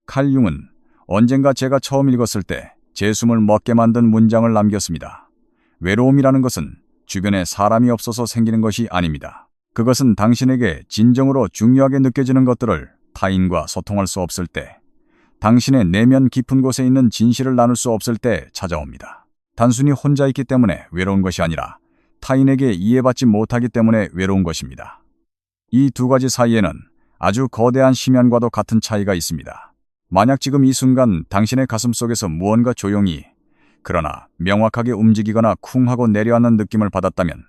칼 융은 언젠가 제가 처음 읽었을 때 제 숨을 멎게 만든 문장을 남겼습니다. 외로움이라는 것은 주변에 사람이 없어서 생기는 것이 아닙니다. 그것은 당신에게 진정으로 중요하게 느껴지는 것들을 타인과 소통할 수 없을 때, 당신의 내면 깊은 곳에 있는 진실을 나눌 수 없을 때 찾아옵니다. 단순히 혼자 있기 때문에 외로운 것이 아니라 타인에게 이해받지 못하기 때문에 외로운 것입니다. 이 두 가지 사이에는 아주 거대한 심연과도 같은 차이가 있습니다. 만약 지금 이 순간 당신의 가슴 속에서 무언가 조용히, 그러나 명확하게 움직이거나 쿵 하고 내려앉는 느낌을 받았다면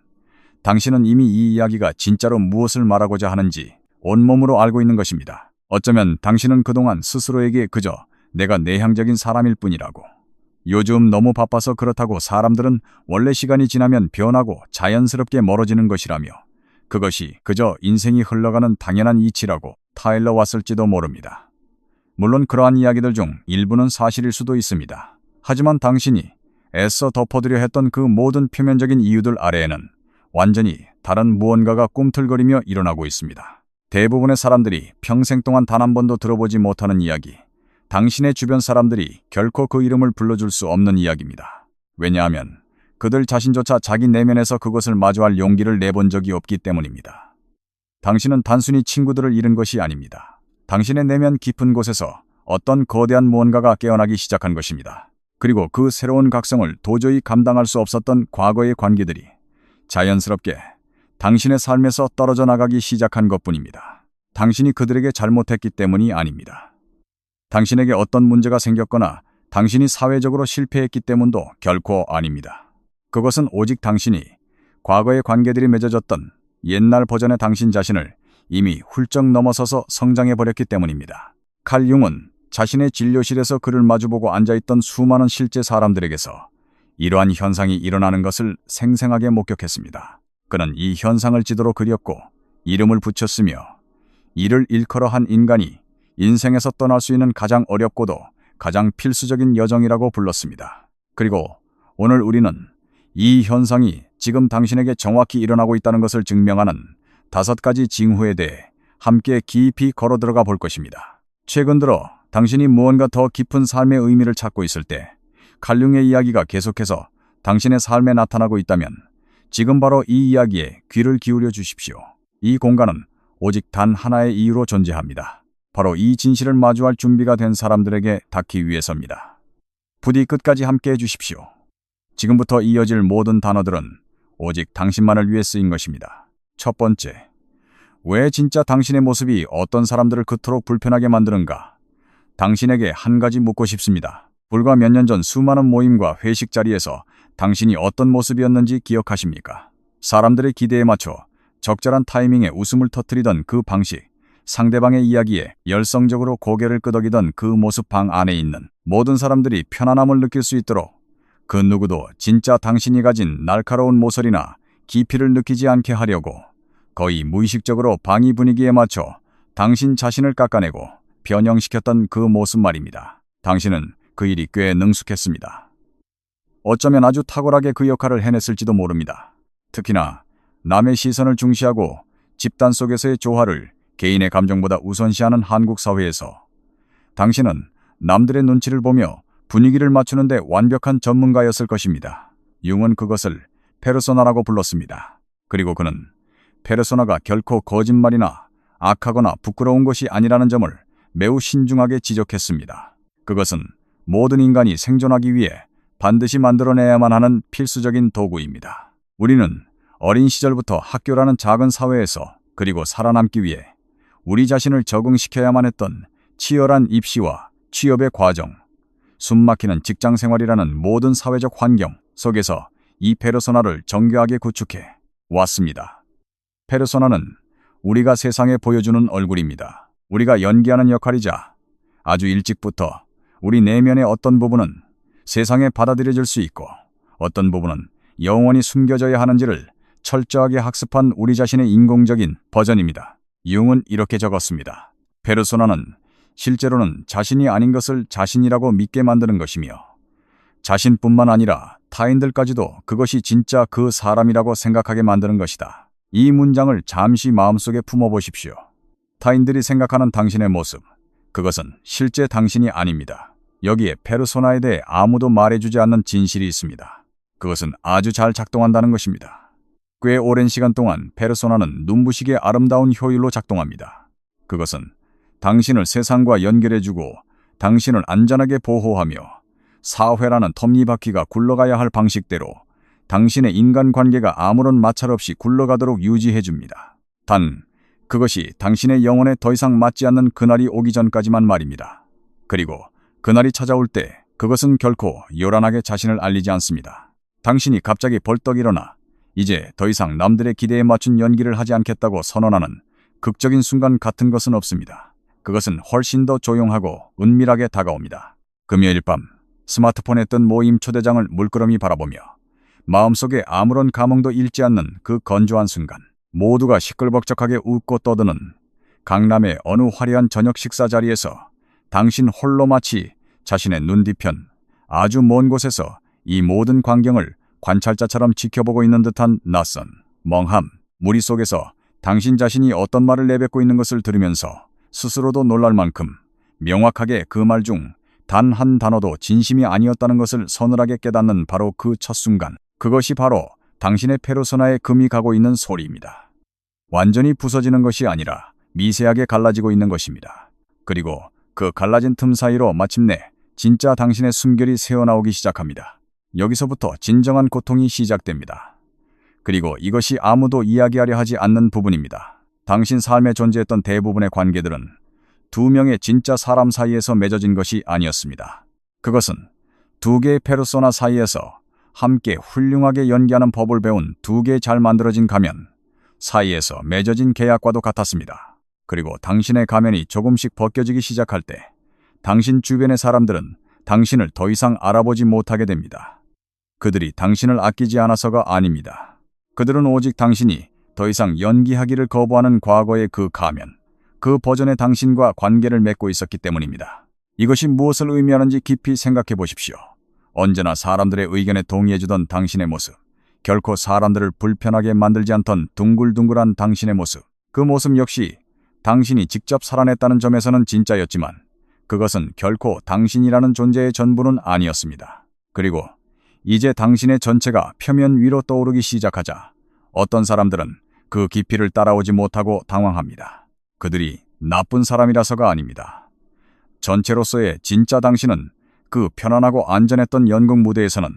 당신은 이미 이 이야기가 진짜로 무엇을 말하고자 하는지 온몸으로 알고 있는 것입니다. 어쩌면 당신은 그동안 스스로에게 그저 내가 내향적인 사람일 뿐이라고, 요즘 너무 바빠서 그렇다고 사람들은 원래 시간이 지나면 변하고 자연스럽게 멀어지는 것이라며 그것이 그저 인생이 흘러가는 당연한 이치라고 타일러 왔을지도 모릅니다. 물론 그러한 이야기들 중 일부는 사실일 수도 있습니다. 하지만 당신이 애써 덮어두려 했던 그 모든 표면적인 이유들 아래에는 완전히 다른 무언가가 꿈틀거리며 일어나고 있습니다. 대부분의 사람들이 평생 동안 단 한 번도 들어보지 못하는 이야기, 당신의 주변 사람들이 결코 그 이름을 불러줄 수 없는 이야기입니다. 왜냐하면 그들 자신조차 자기 내면에서 그것을 마주할 용기를 내본 적이 없기 때문입니다. 당신은 단순히 친구들을 잃은 것이 아닙니다. 당신의 내면 깊은 곳에서 어떤 거대한 무언가가 깨어나기 시작한 것입니다. 그리고 그 새로운 각성을 도저히 감당할 수 없었던 과거의 관계들이 자연스럽게 당신의 삶에서 떨어져 나가기 시작한 것뿐입니다. 당신이 그들에게 잘못했기 때문이 아닙니다. 당신에게 어떤 문제가 생겼거나 당신이 사회적으로 실패했기 때문도 결코 아닙니다. 그것은 오직 당신이 과거의 관계들이 맺어졌던 옛날 버전의 당신 자신을 이미 훌쩍 넘어서서 성장해버렸기 때문입니다. 칼 융은 자신의 진료실에서 그를 마주보고 앉아있던 수많은 실제 사람들에게서 이러한 현상이 일어나는 것을 생생하게 목격했습니다. 그는 이 현상을 지도로 그렸고 이름을 붙였으며 이를 일컬어 한 인간이 인생에서 떠날 수 있는 가장 어렵고도 가장 필수적인 여정이라고 불렀습니다. 그리고 오늘 우리는 이 현상이 지금 당신에게 정확히 일어나고 있다는 것을 증명하는 5가지 징후에 대해 함께 깊이 걸어 들어가 볼 것입니다. 최근 들어 당신이 무언가 더 깊은 삶의 의미를 찾고 있을 때 칼 융의 이야기가 계속해서 당신의 삶에 나타나고 있다면 지금 바로 이 이야기에 귀를 기울여 주십시오. 이 공간은 오직 단 하나의 이유로 존재합니다. 바로 이 진실을 마주할 준비가 된 사람들에게 닿기 위해서입니다. 부디 끝까지 함께 해주십시오. 지금부터 이어질 모든 단어들은 오직 당신만을 위해 쓰인 것입니다. 첫 번째, 왜 진짜 당신의 모습이 어떤 사람들을 그토록 불편하게 만드는가? 당신에게 한 가지 묻고 싶습니다. 불과 몇 년 전 수많은 모임과 회식 자리에서 당신이 어떤 모습이었는지 기억하십니까? 사람들의 기대에 맞춰 적절한 타이밍에 웃음을 터뜨리던 그 방식, 상대방의 이야기에 열성적으로 고개를 끄덕이던 그 모습, 방 안에 있는 모든 사람들이 편안함을 느낄 수 있도록 그 누구도 진짜 당신이 가진 날카로운 모서리나 깊이를 느끼지 않게 하려고 거의 무의식적으로 방이 분위기에 맞춰 당신 자신을 깎아내고 변형시켰던 그 모습 말입니다. 당신은 그 일이 꽤 능숙했습니다. 어쩌면 아주 탁월하게 그 역할을 해냈을지도 모릅니다. 특히나 남의 시선을 중시하고 집단 속에서의 조화를 개인의 감정보다 우선시하는 한국 사회에서 당신은 남들의 눈치를 보며 분위기를 맞추는데 완벽한 전문가였을 것입니다. 융은 그것을 페르소나라고 불렀습니다. 그리고 그는 페르소나가 결코 거짓말이나 악하거나 부끄러운 것이 아니라는 점을 매우 신중하게 지적했습니다. 그것은 모든 인간이 생존하기 위해 반드시 만들어내야만 하는 필수적인 도구입니다. 우리는 어린 시절부터 학교라는 작은 사회에서, 그리고 살아남기 위해 우리 자신을 적응시켜야만 했던 치열한 입시와 취업의 과정, 숨막히는 직장 생활이라는 모든 사회적 환경 속에서 이 페르소나를 정교하게 구축해 왔습니다. 페르소나는 우리가 세상에 보여주는 얼굴입니다. 우리가 연기하는 역할이자 아주 일찍부터 우리 내면의 어떤 부분은 세상에 받아들여질 수 있고 어떤 부분은 영원히 숨겨져야 하는지를 철저하게 학습한 우리 자신의 인공적인 버전입니다. 융은 이렇게 적었습니다. 페르소나는 실제로는 자신이 아닌 것을 자신이라고 믿게 만드는 것이며 자신뿐만 아니라 타인들까지도 그것이 진짜 그 사람이라고 생각하게 만드는 것이다. 이 문장을 잠시 마음속에 품어보십시오. 타인들이 생각하는 당신의 모습, 그것은 실제 당신이 아닙니다. 여기에 페르소나에 대해 아무도 말해주지 않는 진실이 있습니다. 그것은 아주 잘 작동한다는 것입니다. 꽤 오랜 시간 동안 페르소나는 눈부시게 아름다운 효율로 작동합니다. 그것은 당신을 세상과 연결해주고 당신을 안전하게 보호하며 사회라는 톱니바퀴가 굴러가야 할 방식대로 당신의 인간관계가 아무런 마찰 없이 굴러가도록 유지해줍니다. 단, 그것이 당신의 영혼에 더 이상 맞지 않는 그날이 오기 전까지만 말입니다. 그리고 그날이 찾아올 때 그것은 결코 요란하게 자신을 알리지 않습니다. 당신이 갑자기 벌떡 일어나 이제 더 이상 남들의 기대에 맞춘 연기를 하지 않겠다고 선언하는 극적인 순간 같은 것은 없습니다. 그것은 훨씬 더 조용하고 은밀하게 다가옵니다. 금요일 밤 스마트폰에 뜬 모임 초대장을 물끄러미 바라보며 마음속에 아무런 감흥도 잃지 않는 그 건조한 순간, 모두가 시끌벅적하게 웃고 떠드는 강남의 어느 화려한 저녁 식사 자리에서 당신 홀로 마치 자신의 눈 뒤편 아주 먼 곳에서 이 모든 광경을 관찰자처럼 지켜보고 있는 듯한 낯선 멍함, 무리 속에서 당신 자신이 어떤 말을 내뱉고 있는 것을 들으면서 스스로도 놀랄 만큼 명확하게 그 말 중 단 한 단어도 진심이 아니었다는 것을 서늘하게 깨닫는 바로 그 첫 순간, 그것이 바로 당신의 페르소나에 금이 가고 있는 소리입니다. 완전히 부서지는 것이 아니라 미세하게 갈라지고 있는 것입니다. 그리고 그 갈라진 틈 사이로 마침내 진짜 당신의 숨결이 새어나오기 시작합니다. 여기서부터 진정한 고통이 시작됩니다. 그리고 이것이 아무도 이야기하려 하지 않는 부분입니다. 당신 삶에 존재했던 대부분의 관계들은 두 명의 진짜 사람 사이에서 맺어진 것이 아니었습니다. 그것은 두 개의 페르소나 사이에서 함께 훌륭하게 연기하는 법을 배운 두 개의 잘 만들어진 가면 사이에서 맺어진 계약과도 같았습니다. 그리고 당신의 가면이 조금씩 벗겨지기 시작할 때 당신 주변의 사람들은 당신을 더 이상 알아보지 못하게 됩니다. 그들이 당신을 아끼지 않아서가 아닙니다. 그들은 오직 당신이 더 이상 연기하기를 거부하는 과거의 그 가면, 그 버전의 당신과 관계를 맺고 있었기 때문입니다. 이것이 무엇을 의미하는지 깊이 생각해 보십시오. 언제나 사람들의 의견에 동의해주던 당신의 모습, 결코 사람들을 불편하게 만들지 않던 둥글둥글한 당신의 모습, 그 모습 역시 당신이 직접 살아냈다는 점에서는 진짜였지만 그것은 결코 당신이라는 존재의 전부는 아니었습니다. 그리고 이제 당신의 전체가 표면 위로 떠오르기 시작하자 어떤 사람들은 그 깊이를 따라오지 못하고 당황합니다. 그들이 나쁜 사람이라서가 아닙니다. 전체로서의 진짜 당신은 그 편안하고 안전했던 연극 무대에서는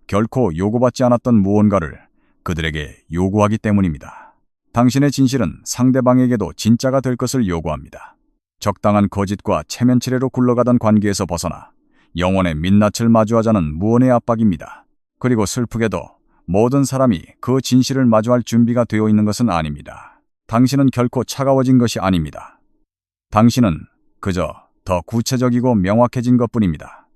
결코 요구받지 않았던 무언가를 그들에게 요구하기 때문입니다. 당신의 진실은 상대방에게도 진짜가 될 것을 요구합니다. 적당한 거짓과 체면치레로 굴러가던 관계에서 벗어나 영혼의 민낯을 마주하자는 무언의 압박입니다. 그리고 슬프게도 모든 사람이 그 진실을 마주할 준비가 되어 있는 것은 아닙니다. 당신은 결코 차가워진 것이 아닙니다. 당신은 그저 더 구체적이고 명확해진 것뿐입니다.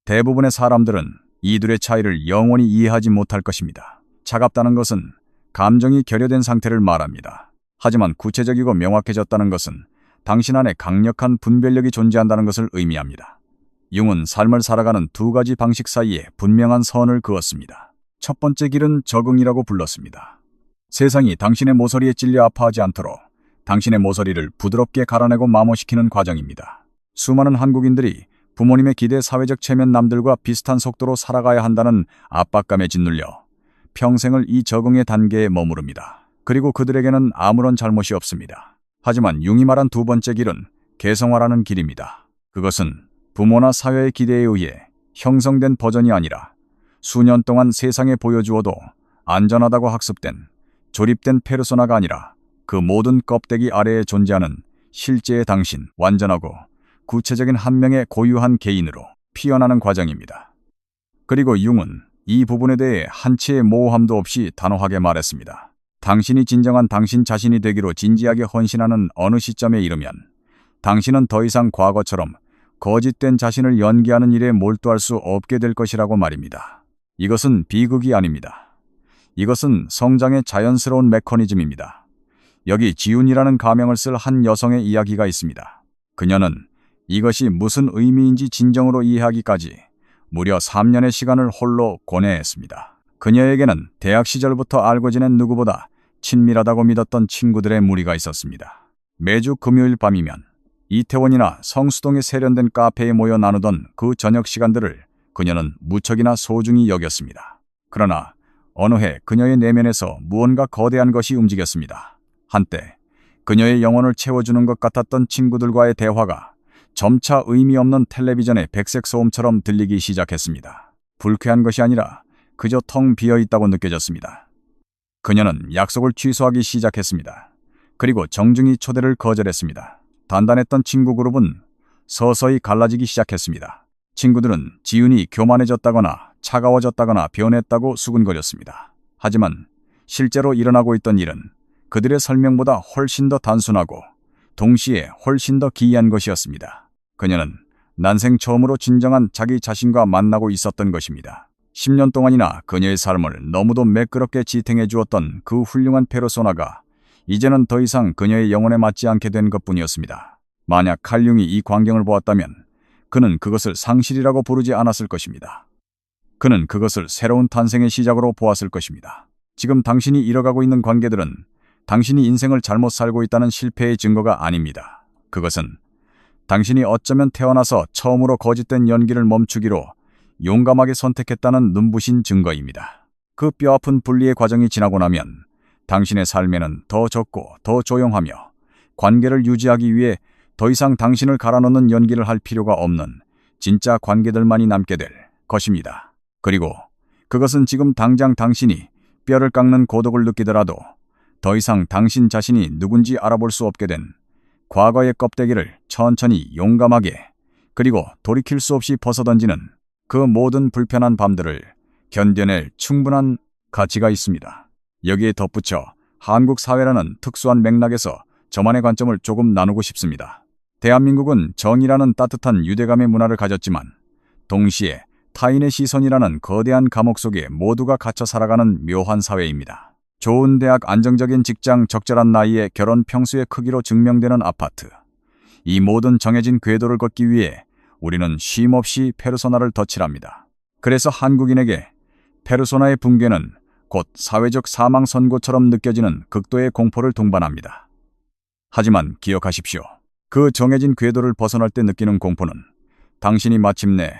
대부분의 사람들은 이 둘의 차이를 영원히 이해하지 못할 것입니다. 차갑다는 것은 감정이 결여된 상태를 말합니다. 하지만 구체적이고 명확해졌다는 것은 당신 안에 강력한 분별력이 존재한다는 것을 의미합니다. 융은 삶을 살아가는 두 가지 방식 사이에 분명한 선을 그었습니다. 첫 번째 길은 적응이라고 불렀습니다. 세상이 당신의 모서리에 찔려 아파하지 않도록 당신의 모서리를 부드럽게 갈아내고 마모시키는 과정입니다. 수많은 한국인들이 부모님의 기대 사회적 체면 남들과 비슷한 속도로 살아가야 한다는 압박감에 짓눌려 평생을 이 적응의 단계에 머무릅니다. 그리고 그들에게는 아무런 잘못이 없습니다. 하지만 융이 말한 두 번째 길은 개성화라는 길입니다. 그것은 부모나 사회의 기대에 의해 형성된 버전이 아니라 수년 동안 세상에 보여주어도 안전하다고 학습된 조립된 페르소나가 아니라 그 모든 껍데기 아래에 존재하는 실제의 당신, 완전하고 구체적인 한 명의 고유한 개인으로 피어나는 과정입니다. 그리고 융은 이 부분에 대해 한치의 모호함도 없이 단호하게 말했습니다. 당신이 진정한 당신 자신이 되기로 진지하게 헌신하는 어느 시점에 이르면 당신은 더 이상 과거처럼 거짓된 자신을 연기하는 일에 몰두할 수 없게 될 것이라고 말입니다. 이것은 비극이 아닙니다. 이것은 성장의 자연스러운 메커니즘입니다. 여기 지훈이라는 가명을 쓸 한 여성의 이야기가 있습니다. 그녀는 이것이 무슨 의미인지 진정으로 이해하기까지 무려 3년의 시간을 홀로 고뇌했습니다. 그녀에게는 대학 시절부터 알고 지낸 누구보다 친밀하다고 믿었던 친구들의 무리가 있었습니다. 매주 금요일 밤이면 이태원이나 성수동에 세련된 카페에 모여 나누던 그 저녁 시간들을 그녀는 무척이나 소중히 여겼습니다. 그러나 어느 해 그녀의 내면에서 무언가 거대한 것이 움직였습니다. 한때 그녀의 영혼을 채워주는 것 같았던 친구들과의 대화가 점차 의미 없는 텔레비전의 백색 소음처럼 들리기 시작했습니다. 불쾌한 것이 아니라 그저 텅 비어 있다고 느껴졌습니다. 그녀는 약속을 취소하기 시작했습니다. 그리고 정중히 초대를 거절했습니다. 단단했던 친구 그룹은 서서히 갈라지기 시작했습니다. 친구들은 지윤이 교만해졌다거나 차가워졌다거나 변했다고 수군거렸습니다. 하지만 실제로 일어나고 있던 일은 그들의 설명보다 훨씬 더 단순하고 동시에 훨씬 더 기이한 것이었습니다. 그녀는 난생 처음으로 진정한 자기 자신과 만나고 있었던 것입니다. 10년 동안이나 그녀의 삶을 너무도 매끄럽게 지탱해 주었던 그 훌륭한 페르소나가 이제는 더 이상 그녀의 영혼에 맞지 않게 된 것뿐이었습니다. 만약 칼융이 이 광경을 보았다면 그는 그것을 상실이라고 부르지 않았을 것입니다. 그는 그것을 새로운 탄생의 시작으로 보았을 것입니다. 지금 당신이 잃어가고 있는 관계들은 당신이 인생을 잘못 살고 있다는 실패의 증거가 아닙니다. 그것은 당신이 어쩌면 태어나서 처음으로 거짓된 연기를 멈추기로 용감하게 선택했다는 눈부신 증거입니다. 그 뼈아픈 분리의 과정이 지나고 나면 당신의 삶에는 더 적고 더 조용하며 관계를 유지하기 위해 더 이상 당신을 갈아넣는 연기를 할 필요가 없는 진짜 관계들만이 남게 될 것입니다. 그리고 그것은 지금 당장 당신이 뼈를 깎는 고독을 느끼더라도 더 이상 당신 자신이 누군지 알아볼 수 없게 된 과거의 껍데기를 천천히 용감하게 그리고 돌이킬 수 없이 벗어던지는 그 모든 불편한 밤들을 견뎌낼 충분한 가치가 있습니다. 여기에 덧붙여 한국 사회라는 특수한 맥락에서 저만의 관점을 조금 나누고 싶습니다. 대한민국은 정의라는 따뜻한 유대감의 문화를 가졌지만 동시에 타인의 시선이라는 거대한 감옥 속에 모두가 갇혀 살아가는 묘한 사회입니다. 좋은 대학, 안정적인 직장, 적절한 나이에 결혼, 평수의 크기로 증명되는 아파트. 이 모든 정해진 궤도를 걷기 위해 우리는 쉼없이 페르소나를 덧칠합니다. 그래서 한국인에게 페르소나의 붕괴는 곧 사회적 사망 선고처럼 느껴지는 극도의 공포를 동반합니다. 하지만 기억하십시오. 그 정해진 궤도를 벗어날 때 느끼는 공포는 당신이 마침내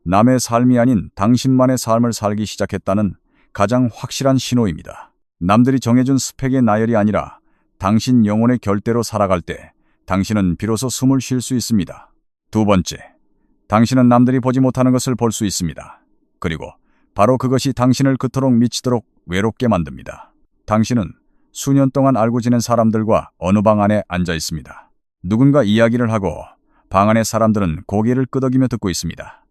남의 삶이 아닌 당신만의 삶을 살기 시작했다는 가장 확실한 신호입니다. 남들이 정해준 스펙의 나열이 아니라 당신 영혼의 결대로 살아갈 때 당신은 비로소 숨을 쉴 수 있습니다. 두 번째, 당신은 남들이 보지 못하는 것을 볼 수 있습니다. 그리고 바로 그것이 당신을 그토록 미치도록 외롭게 만듭니다. 당신은 수년 동안 알고 지낸 사람들과 어느 방 안에 앉아 있습니다. 누군가 이야기를 하고 방 안의 사람들은 고개를 끄덕이며 듣고 있습니다.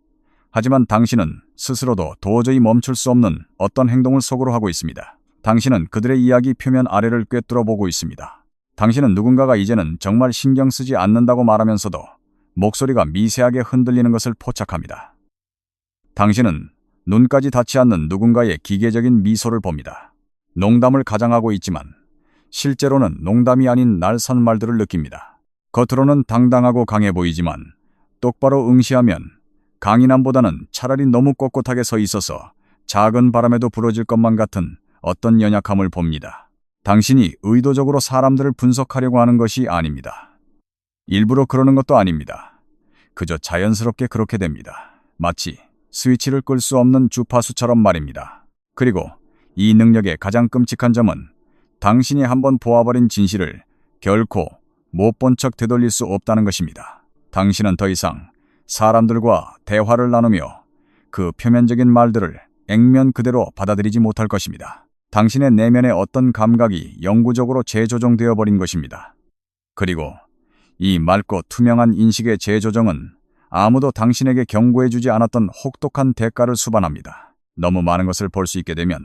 하지만 당신은 스스로도 도저히 멈출 수 없는 어떤 행동을 속으로 하고 있습니다. 당신은 그들의 이야기 표면 아래를 꿰뚫어 보고 있습니다. 당신은 누군가가 이제는 정말 신경 쓰지 않는다고 말하면서도 목소리가 미세하게 흔들리는 것을 포착합니다. 당신은 눈까지 닿지 않는 누군가의 기계적인 미소를 봅니다. 농담을 가장하고 있지만 실제로는 농담이 아닌 날선 말들을 느낍니다. 겉으로는 당당하고 강해 보이지만 똑바로 응시하면 강인함보다는 차라리 너무 꼿꼿하게 서 있어서 작은 바람에도 부러질 것만 같은 어떤 연약함을 봅니다. 당신이 의도적으로 사람들을 분석하려고 하는 것이 아닙니다. 일부러 그러는 것도 아닙니다. 그저 자연스럽게 그렇게 됩니다. 마치 스위치를 끌 수 없는 주파수처럼 말입니다. 그리고 이 능력의 가장 끔찍한 점은 당신이 한번 보아버린 진실을 결코 못 본 척 되돌릴 수 없다는 것입니다. 당신은 더 이상 사람들과 대화를 나누며 그 표면적인 말들을 액면 그대로 받아들이지 못할 것입니다. 당신의 내면의 어떤 감각이 영구적으로 재조정되어 버린 것입니다. 그리고 이 맑고 투명한 인식의 재조정은 아무도 당신에게 경고해주지 않았던 혹독한 대가를 수반합니다. 너무 많은 것을 볼 수 있게 되면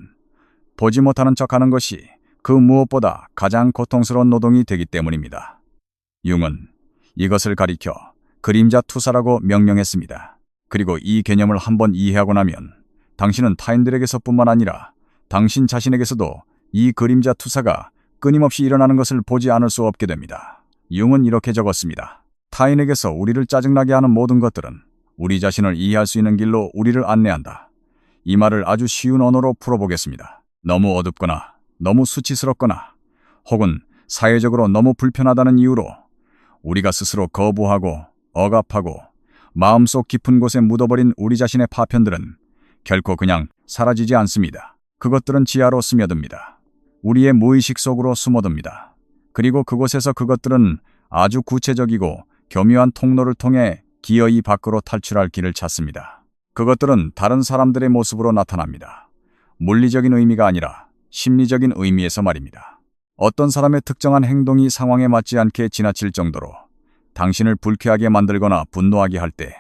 보지 못하는 척하는 것이 그 무엇보다 가장 고통스러운 노동이 되기 때문입니다. 융은 이것을 가리켜 그림자 투사라고 명명했습니다. 그리고 이 개념을 한번 이해하고 나면 당신은 타인들에게서뿐만 아니라 당신 자신에게서도 이 그림자 투사가 끊임없이 일어나는 것을 보지 않을 수 없게 됩니다. 융은 이렇게 적었습니다. 타인에게서 우리를 짜증나게 하는 모든 것들은 우리 자신을 이해할 수 있는 길로 우리를 안내한다. 이 말을 아주 쉬운 언어로 풀어보겠습니다. 너무 어둡거나 너무 수치스럽거나 혹은 사회적으로 너무 불편하다는 이유로 우리가 스스로 거부하고 억압하고 마음속 깊은 곳에 묻어버린 우리 자신의 파편들은 결코 그냥 사라지지 않습니다. 그것들은 지하로 스며듭니다. 우리의 무의식 속으로 숨어듭니다. 그리고 그곳에서 그것들은 아주 구체적이고 교묘한 통로를 통해 기어이 밖으로 탈출할 길을 찾습니다. 그것들은 다른 사람들의 모습으로 나타납니다. 물리적인 의미가 아니라 심리적인 의미에서 말입니다. 어떤 사람의 특정한 행동이 상황에 맞지 않게 지나칠 정도로 당신을 불쾌하게 만들거나 분노하게 할 때,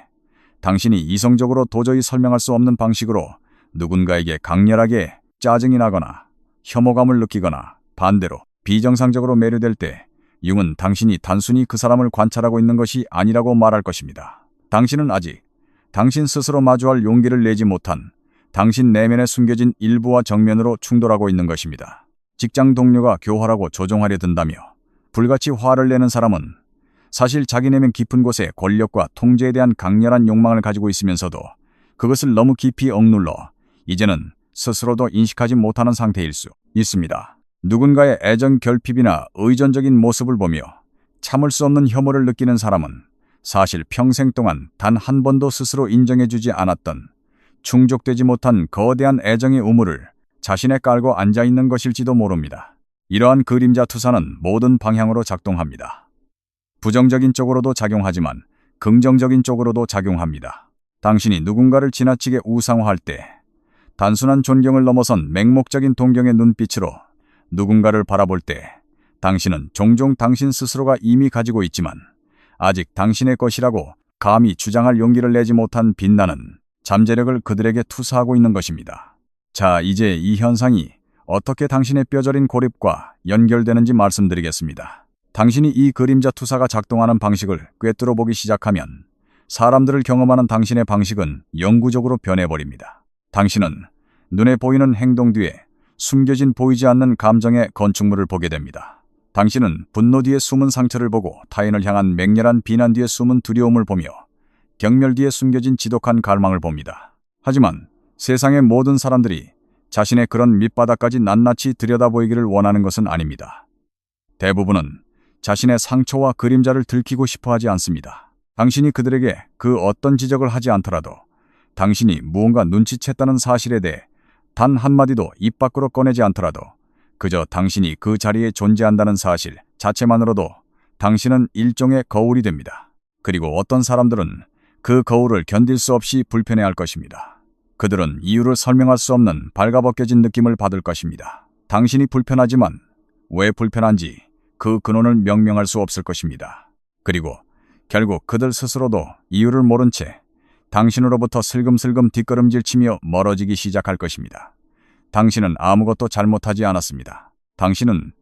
당신이 이성적으로 도저히 설명할 수 없는 방식으로 누군가에게 강렬하게 짜증이 나거나 혐오감을 느끼거나 반대로 비정상적으로 매료될 때, 융은 당신이 단순히 그 사람을 관찰하고 있는 것이 아니라고 말할 것입니다. 당신은 아직 당신 스스로 마주할 용기를 내지 못한 당신 내면에 숨겨진 일부와 정면으로 충돌하고 있는 것입니다. 직장 동료가 교활하고 조종하려 든다며 불같이 화를 내는 사람은 사실 자기 내면 깊은 곳에 권력과 통제에 대한 강렬한 욕망을 가지고 있으면서도 그것을 너무 깊이 억눌러 이제는 스스로도 인식하지 못하는 상태일 수 있습니다. 누군가의 애정 결핍이나 의존적인 모습을 보며 참을 수 없는 혐오를 느끼는 사람은 사실 평생 동안 단 한 번도 스스로 인정해주지 않았던 충족되지 못한 거대한 애정의 우물을 자신에 깔고 앉아있는 것일지도 모릅니다. 이러한 그림자 투사는 모든 방향으로 작동합니다. 부정적인 쪽으로도 작용하지만 긍정적인 쪽으로도 작용합니다. 당신이 누군가를 지나치게 우상화할 때, 단순한 존경을 넘어선 맹목적인 동경의 눈빛으로 누군가를 바라볼 때, 당신은 종종 당신 스스로가 이미 가지고 있지만 아직 당신의 것이라고 감히 주장할 용기를 내지 못한 빛나는 잠재력을 그들에게 투사하고 있는 것입니다. 자, 이제 이 현상이 어떻게 당신의 뼈저린 고립과 연결되는지 말씀드리겠습니다. 당신이 이 그림자 투사가 작동하는 방식을 꿰뚫어 보기 시작하면 사람들을 경험하는 당신의 방식은 영구적으로 변해버립니다. 당신은 눈에 보이는 행동 뒤에 숨겨진 보이지 않는 감정의 건축물을 보게 됩니다. 당신은 분노 뒤에 숨은 상처를 보고 타인을 향한 맹렬한 비난 뒤에 숨은 두려움을 보며 경멸 뒤에 숨겨진 지독한 갈망을 봅니다. 하지만 세상의 모든 사람들이 자신의 그런 밑바닥까지 낱낱이 들여다보이기를 원하는 것은 아닙니다. 대부분은 자신의 상처와 그림자를 들키고 싶어 하지 않습니다. 당신이 그들에게 그 어떤 지적을 하지 않더라도 당신이 무언가 눈치챘다는 사실에 대해 단 한마디도 입 밖으로 꺼내지 않더라도 그저 당신이 그 자리에 존재한다는 사실 자체만으로도 당신은 일종의 거울이 됩니다. 그리고 어떤 사람들은 그 거울을 견딜 수 없이 불편해할 것입니다. 그들은 이유를 설명할 수 없는 발가벗겨진 느낌을 받을 것입니다. 당신이 불편하지만 왜 불편한지 그 근원을 명명할 수 없을 것입니다. 그리고 결국 그들 스스로도 이유를 모른 채 당신으로부터 슬금슬금 뒷걸음질치며 멀어지기 시작할 것입니다. 당신은 아무것도 잘못하지 않았습니다. 당신은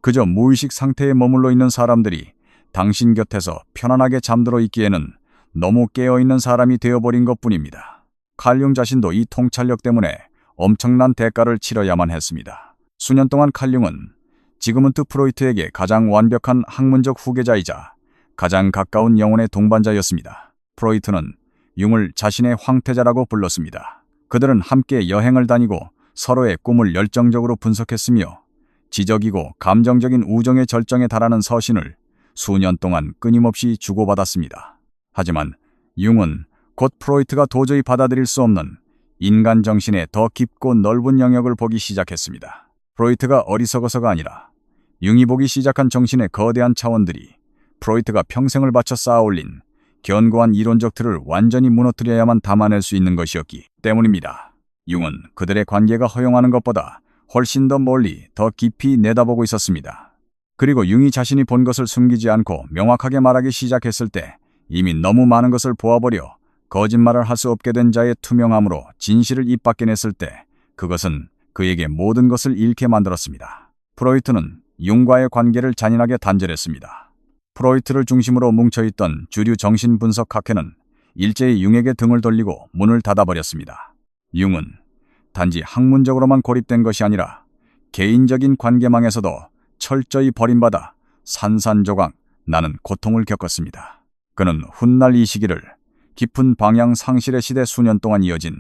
그저 무의식 상태에 머물러 있는 사람들이 당신 곁에서 편안하게 잠들어 있기에는 너무 깨어있는 사람이 되어버린 것뿐입니다. 칼융 자신도 이 통찰력 때문에 엄청난 대가를 치러야만 했습니다. 수년 동안 칼융은 지그문트 프로이트에게 가장 완벽한 학문적 후계자이자 가장 가까운 영혼의 동반자였습니다. 프로이트는 융을 자신의 황태자라고 불렀습니다. 그들은 함께 여행을 다니고 서로의 꿈을 열정적으로 분석했으며 지적이고 감정적인 우정의 절정에 달하는 서신을 수년 동안 끊임없이 주고받았습니다. 하지만 융은 곧 프로이트가 도저히 받아들일 수 없는 인간 정신의 더 깊고 넓은 영역을 보기 시작했습니다. 프로이트가 어리석어서가 아니라 융이 보기 시작한 정신의 거대한 차원들이 프로이트가 평생을 바쳐 쌓아올린 견고한 이론적 틀을 완전히 무너뜨려야만 담아낼 수 있는 것이었기 때문입니다. 융은 그들의 관계가 허용하는 것보다 훨씬 더 멀리 더 깊이 내다보고 있었습니다. 그리고 융이 자신이 본 것을 숨기지 않고 명확하게 말하기 시작했을 때 이미 너무 많은 것을 보아버려 거짓말을 할 수 없게 된 자의 투명함으로 진실을 입 밖에 냈을 때 그것은 그에게 모든 것을 잃게 만들었습니다. 프로이트는 융과의 관계를 잔인하게 단절했습니다. 프로이트를 중심으로 뭉쳐있던 주류 정신분석학회는 일제히 융에게 등을 돌리고 문을 닫아버렸습니다. 융은 단지 학문적으로만 고립된 것이 아니라 개인적인 관계망에서도 철저히 버림받아 산산조각 나는 고통을 겪었습니다. 그는 훗날 이 시기를 깊은 방향 상실의 시대 수년 동안 이어진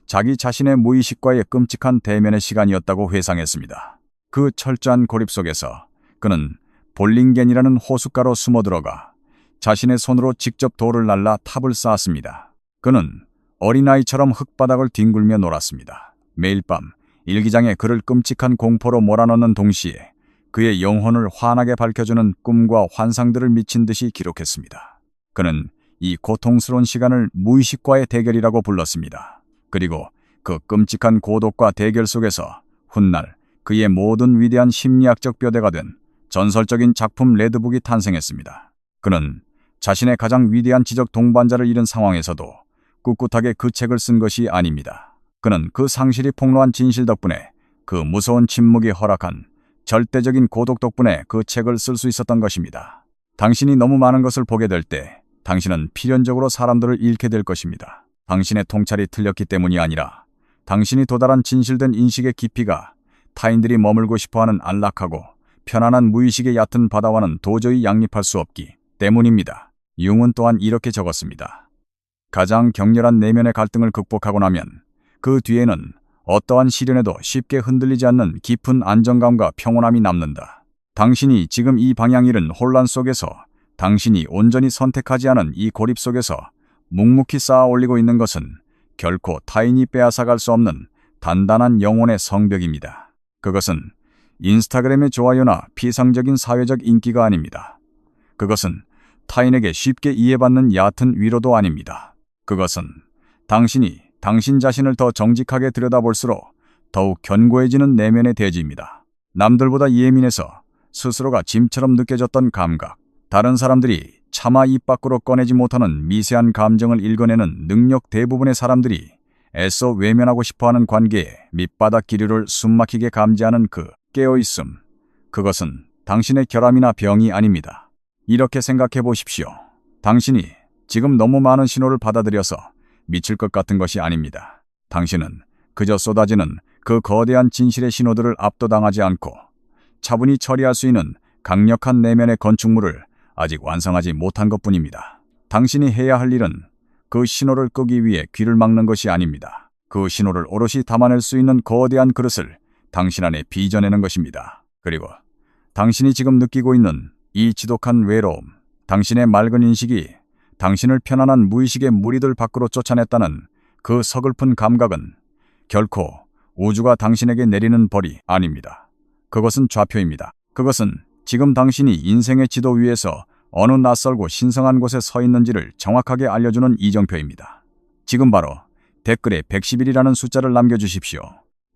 자기 자신의 무의식과의 끔찍한 대면의 시간이었다고 회상했습니다. 그 철저한 고립 속에서 그는 볼링겐이라는 호숫가로 숨어들어가 자신의 손으로 직접 돌을 날라 탑을 쌓았습니다. 그는 어린아이처럼 흙바닥을 뒹굴며 놀았습니다. 매일 밤 일기장에 그를 끔찍한 공포로 몰아넣는 동시에 그의 영혼을 환하게 밝혀주는 꿈과 환상들을 미친 듯이 기록했습니다. 그는 이 고통스러운 시간을 무의식과의 대결이라고 불렀습니다. 그리고 그 끔찍한 고독과 대결 속에서 훗날 그의 모든 위대한 심리학적 뼈대가 된 전설적인 작품 레드북이 탄생했습니다. 그는 자신의 가장 위대한 지적 동반자를 잃은 상황에서도 꿋꿋하게 그 책을 쓴 것이 아닙니다. 그는 그 상실이 폭로한 진실 덕분에, 그 무서운 침묵이 허락한 절대적인 고독 덕분에 그 책을 쓸 수 있었던 것입니다. 당신이 너무 많은 것을 보게 될 때 당신은 필연적으로 사람들을 잃게 될 것입니다. 당신의 통찰이 틀렸기 때문이 아니라 당신이 도달한 진실된 인식의 깊이가 타인들이 머물고 싶어하는 안락하고 편안한 무의식의 얕은 바다와는 도저히 양립할 수 없기 때문입니다. 융은 또한 이렇게 적었습니다. 가장 격렬한 내면의 갈등을 극복하고 나면 그 뒤에는 어떠한 시련에도 쉽게 흔들리지 않는 깊은 안정감과 평온함이 남는다. 당신이 지금 이 방향 잃은 혼란 속에서, 당신이 온전히 선택하지 않은 이 고립 속에서 묵묵히 쌓아 올리고 있는 것은 결코 타인이 빼앗아갈 수 없는 단단한 영혼의 성벽입니다. 그것은 인스타그램의 좋아요나 피상적인 사회적 인기가 아닙니다. 그것은 타인에게 쉽게 이해받는 얕은 위로도 아닙니다. 그것은 당신이 당신 자신을 더 정직하게 들여다볼수록 더욱 견고해지는 내면의 대지입니다. 남들보다 예민해서 스스로가 짐처럼 느껴졌던 감각, 다른 사람들이 차마 입 밖으로 꺼내지 못하는 미세한 감정을 읽어내는 능력, 대부분의 사람들이 애써 외면하고 싶어하는 관계의 밑바닥 기류를 숨막히게 감지하는 그 깨어있음, 그것은 당신의 결함이나 병이 아닙니다. 이렇게 생각해 보십시오. 당신이 지금 너무 많은 신호를 받아들여서 미칠 것 같은 것이 아닙니다. 당신은 그저 쏟아지는 그 거대한 진실의 신호들을 압도당하지 않고 차분히 처리할 수 있는 강력한 내면의 건축물을 아직 완성하지 못한 것뿐입니다. 당신이 해야 할 일은 그 신호를 끄기 위해 귀를 막는 것이 아닙니다. 그 신호를 오롯이 담아낼 수 있는 거대한 그릇을 당신 안에 빚어내는 것입니다. 그리고 당신이 지금 느끼고 있는 이 지독한 외로움, 당신의 맑은 인식이 당신을 편안한 무의식의 무리들 밖으로 쫓아냈다는 그 서글픈 감각은 결코 우주가 당신에게 내리는 벌이 아닙니다. 그것은 좌표입니다. 그것은 지금 당신이 인생의 지도 위에서 어느 낯설고 신성한 곳에 서 있는지를 정확하게 알려주는 이정표입니다. 지금 바로 댓글에 110일이라는 숫자를 남겨주십시오.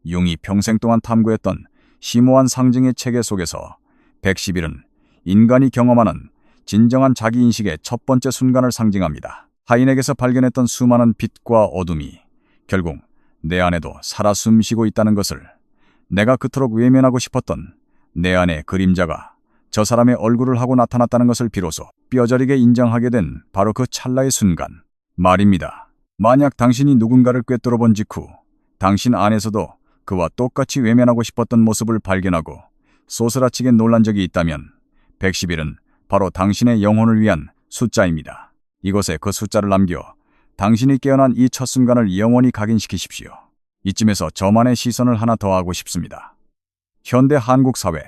융이 평생 동안 탐구했던 심오한 상징의 체계 속에서 110일은 인간이 경험하는 진정한 자기인식의 첫 번째 순간을 상징합니다. 타인에게서 발견했던 수많은 빛과 어둠이 결국 내 안에도 살아 숨쉬고 있다는 것을, 내가 그토록 외면하고 싶었던 내 안의 그림자가 저 사람의 얼굴을 하고 나타났다는 것을 비로소 뼈저리게 인정하게 된 바로 그 찰나의 순간 말입니다. 만약 당신이 누군가를 꿰뚫어 본 직후 당신 안에서도 그와 똑같이 외면하고 싶었던 모습을 발견하고 소스라치게 놀란 적이 있다면 110일은 바로 당신의 영혼을 위한 숫자입니다. 이곳에 그 숫자를 남겨 당신이 깨어난 이 첫 순간을 영원히 각인시키십시오. 이쯤에서 저만의 시선을 하나 더 하고 싶습니다. 현대 한국 사회,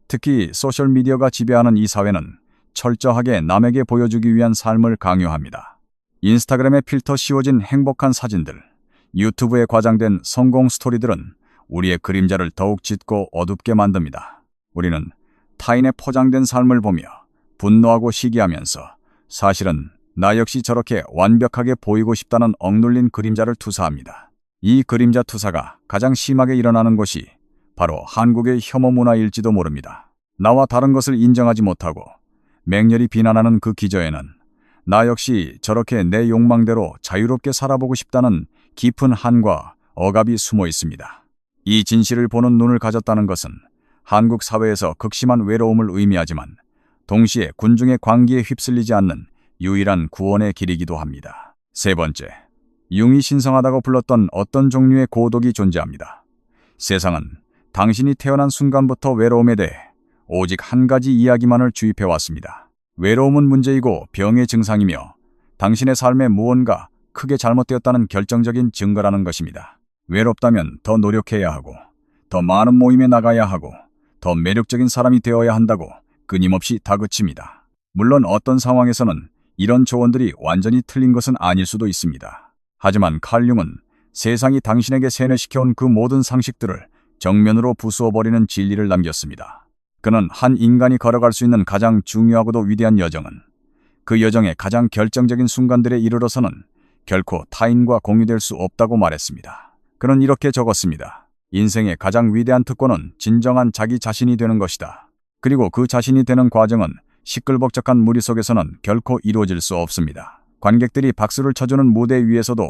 특히 소셜미디어가 지배하는 이 사회는 철저하게 남에게 보여주기 위한 삶을 강요합니다. 인스타그램에 필터 씌워진 행복한 사진들, 유튜브에 과장된 성공 스토리들은 우리의 그림자를 더욱 짙고 어둡게 만듭니다. 우리는 타인의 포장된 삶을 보며 분노하고 시기하면서 사실은 나 역시 저렇게 완벽하게 보이고 싶다는 억눌린 그림자를 투사합니다. 이 그림자 투사가 가장 심하게 일어나는 곳이 바로 한국의 혐오 문화일지도 모릅니다. 나와 다른 것을 인정하지 못하고 맹렬히 비난하는 그 기저에는 나 역시 저렇게 내 욕망대로 자유롭게 살아보고 싶다는 깊은 한과 억압이 숨어 있습니다. 이 진실을 보는 눈을 가졌다는 것은 한국 사회에서 극심한 외로움을 의미하지만 동시에 군중의 광기에 휩쓸리지 않는 유일한 구원의 길이기도 합니다. 세 번째, 융이 신성하다고 불렀던 어떤 종류의 고독이 존재합니다. 세상은 당신이 태어난 순간부터 외로움에 대해 오직 한 가지 이야기만을 주입해왔습니다. 외로움은 문제이고 병의 증상이며 당신의 삶에 무언가 크게 잘못되었다는 결정적인 증거라는 것입니다. 외롭다면 더 노력해야 하고, 더 많은 모임에 나가야 하고, 더 매력적인 사람이 되어야 한다고 끊임없이 다그칩니다. 물론 어떤 상황에서는 이런 조언들이 완전히 틀린 것은 아닐 수도 있습니다. 하지만 칼 융은 세상이 당신에게 세뇌시켜온 그 모든 상식들을 정면으로 부수어버리는 진리를 남겼습니다. 그는 한 인간이 걸어갈 수 있는 가장 중요하고도 위대한 여정은 그 여정의 가장 결정적인 순간들에 이르러서는 결코 타인과 공유될 수 없다고 말했습니다. 그는 이렇게 적었습니다. 인생의 가장 위대한 특권은 진정한 자기 자신이 되는 것이다. 그리고 그 자신이 되는 과정은 시끌벅적한 무리 속에서는 결코 이루어질 수 없습니다. 관객들이 박수를 쳐주는 무대 위에서도,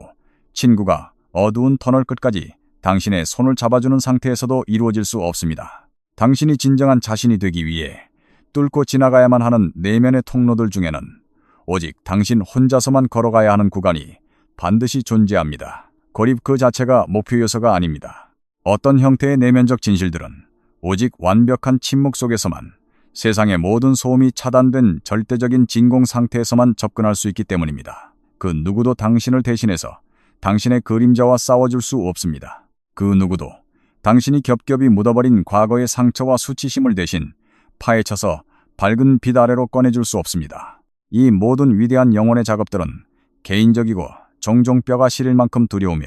친구가 어두운 터널 끝까지 당신의 손을 잡아주는 상태에서도 이루어질 수 없습니다. 당신이 진정한 자신이 되기 위해 뚫고 지나가야만 하는 내면의 통로들 중에는 오직 당신 혼자서만 걸어가야 하는 구간이 반드시 존재합니다. 고립 그 자체가 목표 요소가 아닙니다. 어떤 형태의 내면적 진실들은 오직 완벽한 침묵 속에서만, 세상의 모든 소음이 차단된 절대적인 진공 상태에서만 접근할 수 있기 때문입니다. 그 누구도 당신을 대신해서 당신의 그림자와 싸워줄 수 없습니다. 그 누구도 당신이 겹겹이 묻어버린 과거의 상처와 수치심을 대신 파헤쳐서 밝은 빛 아래로 꺼내줄 수 없습니다. 이 모든 위대한 영혼의 작업들은 개인적이고 종종 뼈가 시릴 만큼 두려우며,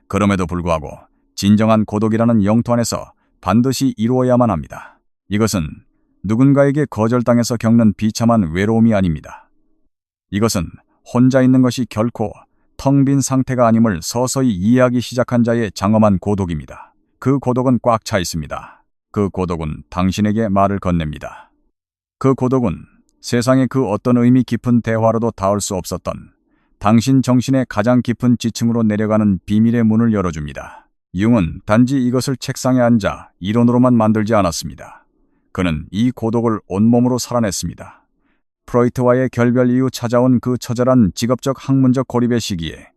그럼에도 불구하고 진정한 고독이라는 영토 안에서 반드시 이루어야만 합니다. 이것은 누군가에게 거절당해서 겪는 비참한 외로움이 아닙니다. 이것은 혼자 있는 것이 결코 텅 빈 상태가 아님을 서서히 이해하기 시작한 자의 장엄한 고독입니다. 그 고독은 꽉 차 있습니다. 그 고독은 당신에게 말을 건넵니다. 그 고독은 세상의 그 어떤 의미 깊은 대화로도 닿을 수 없었던 당신 정신의 가장 깊은 지층으로 내려가는 비밀의 문을 열어줍니다. 융은 단지 이것을 책상에 앉아 이론으로만 만들지 않았습니다. 그는 이 고독을 온몸으로 살아냈습니다. 프로이트와의 결별 이후 찾아온 그 처절한 직업적 학문적 고립의 시기에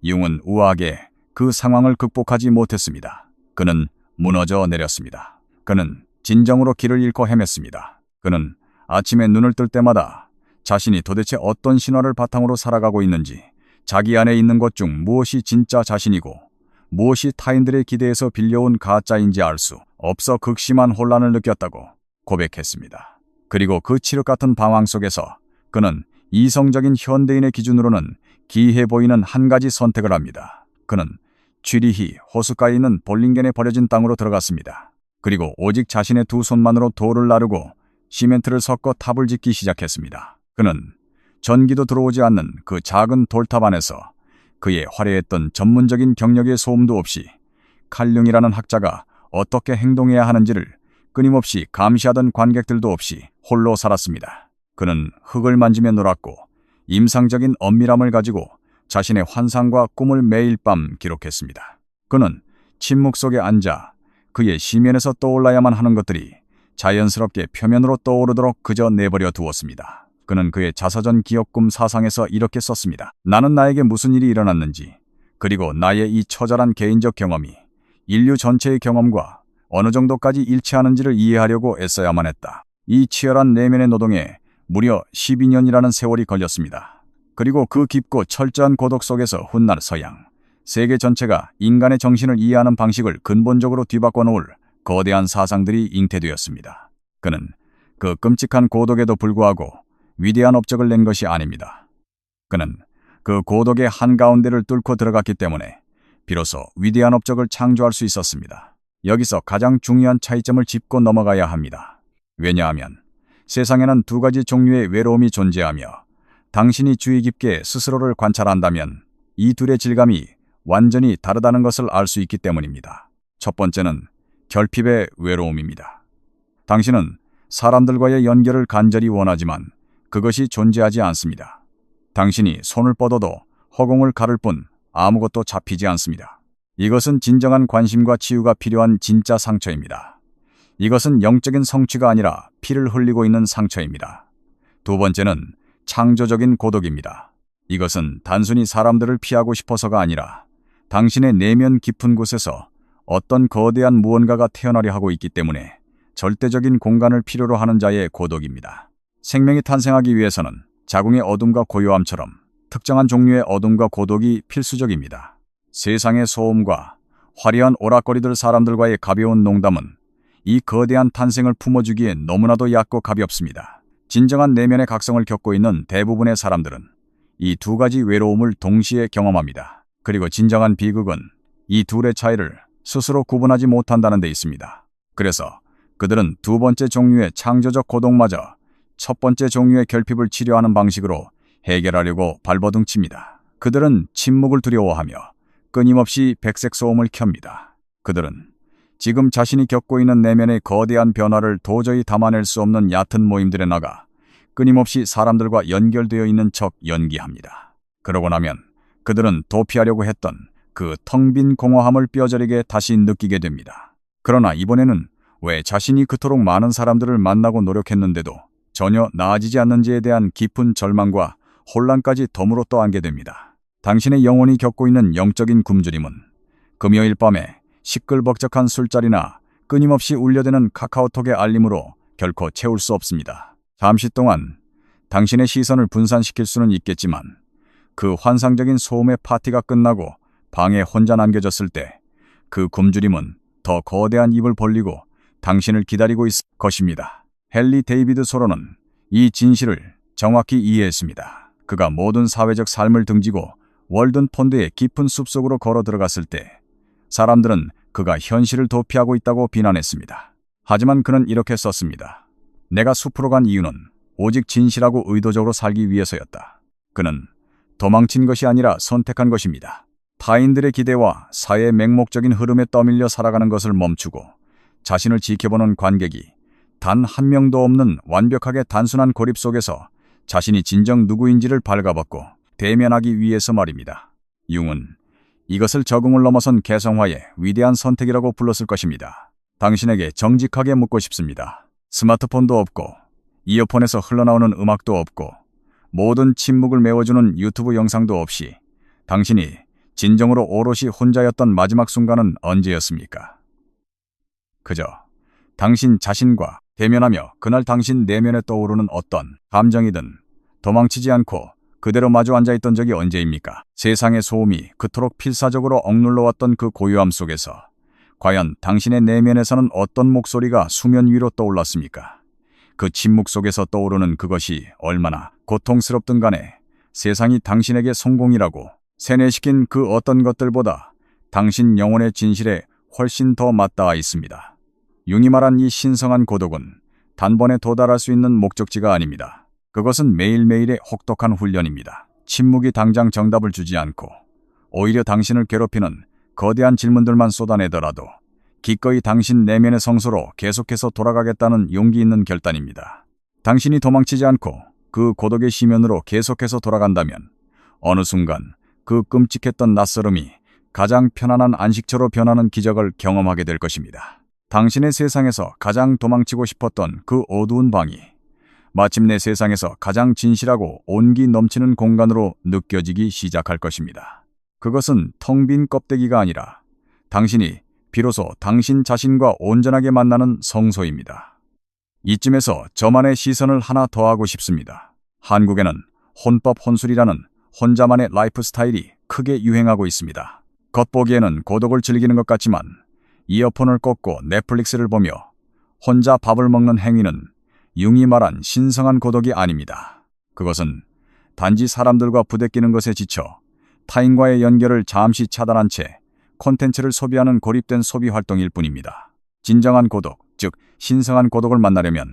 융은 우아하게 그 상황을 극복하지 못했습니다. 그는 무너져 내렸습니다. 그는 진정으로 길을 잃고 헤맸습니다. 그는 아침에 눈을 뜰 때마다 자신이 도대체 어떤 신화를 바탕으로 살아가고 있는지, 자기 안에 있는 것 중 무엇이 진짜 자신이고 무엇이 타인들의 기대에서 빌려온 가짜인지 알 수 없어 극심한 혼란을 느꼈다고 고백했습니다. 그리고 그 칠흑 같은 방황 속에서 그는 이성적인 현대인의 기준으로는 기이해 보이는 한 가지 선택을 합니다. 그는 취리히 호숫가에 있는 볼링겐에 버려진 땅으로 들어갔습니다. 그리고 오직 자신의 두 손만으로 돌을 나르고 시멘트를 섞어 탑을 짓기 시작했습니다. 그는 전기도 들어오지 않는 그 작은 돌탑 안에서 그의 화려했던 전문적인 경력의 소음도 없이 칼 융이라는 학자가 어떻게 행동해야 하는지를 끊임없이 감시하던 관객들도 없이 홀로 살았습니다. 그는 흙을 만지며 놀았고 임상적인 엄밀함을 가지고 자신의 환상과 꿈을 매일 밤 기록했습니다. 그는 침묵 속에 앉아 그의 시면에서 떠올라야만 하는 것들이 자연스럽게 표면으로 떠오르도록 그저 내버려 두었습니다. 그는 그의 자서전 기억꿈 사상에서 이렇게 썼습니다. 나는 나에게 무슨 일이 일어났는지, 그리고 나의 이 처절한 개인적 경험이 인류 전체의 경험과 어느 정도까지 일치하는지를 이해하려고 애써야만 했다. 이 치열한 내면의 노동에 무려 12년이라는 세월이 걸렸습니다. 그리고 그 깊고 철저한 고독 속에서 훗날 서양, 세계 전체가 인간의 정신을 이해하는 방식을 근본적으로 뒤바꿔 놓을 거대한 사상들이 잉태되었습니다. 그는 그 끔찍한 고독에도 불구하고 위대한 업적을 낸 것이 아닙니다. 그는 그 고독의 한가운데를 뚫고 들어갔기 때문에 비로소 위대한 업적을 창조할 수 있었습니다. 여기서 가장 중요한 차이점을 짚고 넘어가야 합니다. 왜냐하면 세상에는 두 가지 종류의 외로움이 존재하며, 당신이 주의 깊게 스스로를 관찰한다면 이 둘의 질감이 완전히 다르다는 것을 알 수 있기 때문입니다. 첫 번째는 결핍의 외로움입니다. 당신은 사람들과의 연결을 간절히 원하지만 그것이 존재하지 않습니다. 당신이 손을 뻗어도 허공을 가를 뿐 아무것도 잡히지 않습니다. 이것은 진정한 관심과 치유가 필요한 진짜 상처입니다. 이것은 영적인 성취가 아니라 피를 흘리고 있는 상처입니다. 두 번째는 창조적인 고독입니다. 이것은 단순히 사람들을 피하고 싶어서가 아니라 당신의 내면 깊은 곳에서 어떤 거대한 무언가가 태어나려 하고 있기 때문에 절대적인 공간을 필요로 하는 자의 고독입니다. 생명이 탄생하기 위해서는 자궁의 어둠과 고요함처럼 특정한 종류의 어둠과 고독이 필수적입니다. 세상의 소음과 화려한 오락거리들 사람들과의 가벼운 농담은 이 거대한 탄생을 품어주기에 너무나도 얕고 가볍습니다. 진정한 내면의 각성을 겪고 있는 대부분의 사람들은 이 두 가지 외로움을 동시에 경험합니다. 그리고 진정한 비극은 이 둘의 차이를 스스로 구분하지 못한다는 데 있습니다. 그래서 그들은 두 번째 종류의 창조적 고독마저 첫 번째 종류의 결핍을 치료하는 방식으로 해결하려고 발버둥칩니다. 그들은 침묵을 두려워하며 끊임없이 백색 소음을 켭니다. 그들은 지금 자신이 겪고 있는 내면의 거대한 변화를 도저히 담아낼 수 없는 얕은 모임들에 나가 끊임없이 사람들과 연결되어 있는 척 연기합니다. 그러고 나면 그들은 도피하려고 했던 그 텅 빈 공허함을 뼈저리게 다시 느끼게 됩니다. 그러나 이번에는 왜 자신이 그토록 많은 사람들을 만나고 노력했는데도 전혀 나아지지 않는지에 대한 깊은 절망과 혼란까지 덤으로 떠안게 됩니다. 당신의 영혼이 겪고 있는 영적인 굶주림은 금요일 밤에 시끌벅적한 술자리나 끊임없이 울려대는 카카오톡의 알림으로 결코 채울 수 없습니다. 잠시 동안 당신의 시선을 분산시킬 수는 있겠지만 그 환상적인 소음의 파티가 끝나고 방에 혼자 남겨졌을 때 그 굶주림은 더 거대한 입을 벌리고 당신을 기다리고 있을 것입니다. 헨리 데이비드 소로는 이 진실을 정확히 이해했습니다. 그가 모든 사회적 삶을 등지고 월든 폰드의 깊은 숲속으로 걸어 들어갔을 때 사람들은 그가 현실을 도피하고 있다고 비난했습니다. 하지만 그는 이렇게 썼습니다. 내가 숲으로 간 이유는 오직 진실하고 의도적으로 살기 위해서였다. 그는 도망친 것이 아니라 선택한 것입니다. 타인들의 기대와 사회의 맹목적인 흐름에 떠밀려 살아가는 것을 멈추고 자신을 지켜보는 관객이 단 한 명도 없는 완벽하게 단순한 고립 속에서 자신이 진정 누구인지를 발가벗고 대면하기 위해서 말입니다. 융은 이것을 적응을 넘어선 개성화의 위대한 선택이라고 불렀을 것입니다. 당신에게 정직하게 묻고 싶습니다. 스마트폰도 없고 이어폰에서 흘러나오는 음악도 없고 모든 침묵을 메워주는 유튜브 영상도 없이 당신이 진정으로 오롯이 혼자였던 마지막 순간은 언제였습니까? 그저 당신 자신과 대면하며 그날 당신 내면에 떠오르는 어떤 감정이든 도망치지 않고 그대로 마주 앉아있던 적이 언제입니까? 세상의 소음이 그토록 필사적으로 억눌러왔던 그 고요함 속에서 과연 당신의 내면에서는 어떤 목소리가 수면 위로 떠올랐습니까? 그 침묵 속에서 떠오르는 그것이 얼마나 고통스럽든 간에 세상이 당신에게 성공이라고 세뇌시킨 그 어떤 것들보다 당신 영혼의 진실에 훨씬 더 맞닿아 있습니다. 융이 말한 이 신성한 고독은 단번에 도달할 수 있는 목적지가 아닙니다. 그것은 매일매일의 혹독한 훈련입니다. 침묵이 당장 정답을 주지 않고 오히려 당신을 괴롭히는 거대한 질문들만 쏟아내더라도 기꺼이 당신 내면의 성소로 계속해서 돌아가겠다는 용기 있는 결단입니다. 당신이 도망치지 않고 그 고독의 심연으로 계속해서 돌아간다면 어느 순간 그 끔찍했던 낯설음이 가장 편안한 안식처로 변하는 기적을 경험하게 될 것입니다. 당신의 세상에서 가장 도망치고 싶었던 그 어두운 방이 마침내 세상에서 가장 진실하고 온기 넘치는 공간으로 느껴지기 시작할 것입니다. 그것은 텅 빈 껍데기가 아니라 당신이 비로소 당신 자신과 온전하게 만나는 성소입니다. 이쯤에서 저만의 시선을 하나 더 하고 싶습니다. 한국에는 혼법 혼술이라는 혼자만의 라이프 스타일이 크게 유행하고 있습니다. 겉보기에는 고독을 즐기는 것 같지만 이어폰을 꽂고 넷플릭스를 보며 혼자 밥을 먹는 행위는 융이 말한 신성한 고독이 아닙니다. 그것은 단지 사람들과 부대끼는 것에 지쳐 타인과의 연결을 잠시 차단한 채 콘텐츠를 소비하는 고립된 소비 활동일 뿐입니다. 진정한 고독, 즉 신성한 고독을 만나려면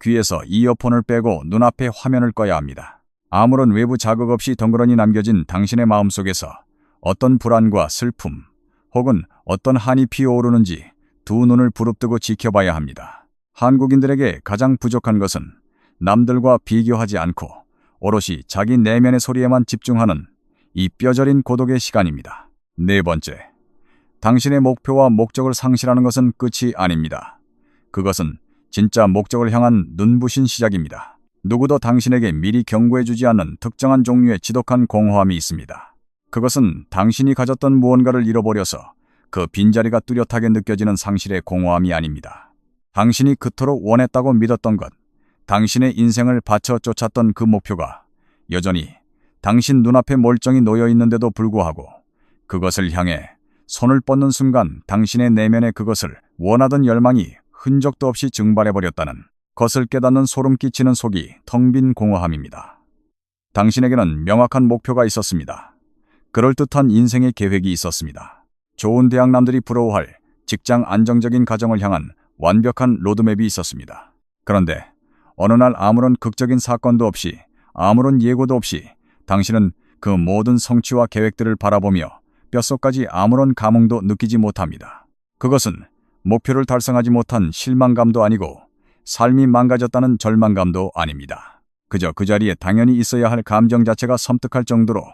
귀에서 이어폰을 빼고 눈앞에 화면을 꺼야 합니다. 아무런 외부 자극 없이 덩그러니 남겨진 당신의 마음속에서 어떤 불안과 슬픔 혹은 어떤 한이 피어오르는지 두 눈을 부릅뜨고 지켜봐야 합니다. 한국인들에게 가장 부족한 것은 남들과 비교하지 않고 오롯이 자기 내면의 소리에만 집중하는 이 뼈저린 고독의 시간입니다. 네 번째, 당신의 목표와 목적을 상실하는 것은 끝이 아닙니다. 그것은 진짜 목적을 향한 눈부신 시작입니다. 누구도 당신에게 미리 경고해주지 않는 특정한 종류의 지독한 공허함이 있습니다. 그것은 당신이 가졌던 무언가를 잃어버려서 그 빈자리가 뚜렷하게 느껴지는 상실의 공허함이 아닙니다. 당신이 그토록 원했다고 믿었던 것, 당신의 인생을 바쳐 쫓았던 그 목표가 여전히 당신 눈앞에 멀쩡히 놓여 있는데도 불구하고 그것을 향해 손을 뻗는 순간 당신의 내면에 그것을 원하던 열망이 흔적도 없이 증발해버렸다는 것을 깨닫는 소름 끼치는 속이 텅 빈 공허함입니다. 당신에게는 명확한 목표가 있었습니다. 그럴듯한 인생의 계획이 있었습니다. 좋은 대학남들이 부러워할 직장 안정적인 가정을 향한 완벽한 로드맵이 있었습니다. 그런데 어느 날 아무런 극적인 사건도 없이 아무런 예고도 없이 당신은 그 모든 성취와 계획들을 바라보며 뼛속까지 아무런 감흥도 느끼지 못합니다. 그것은 목표를 달성하지 못한 실망감도 아니고 삶이 망가졌다는 절망감도 아닙니다. 그저 그 자리에 당연히 있어야 할 감정 자체가 섬뜩할 정도로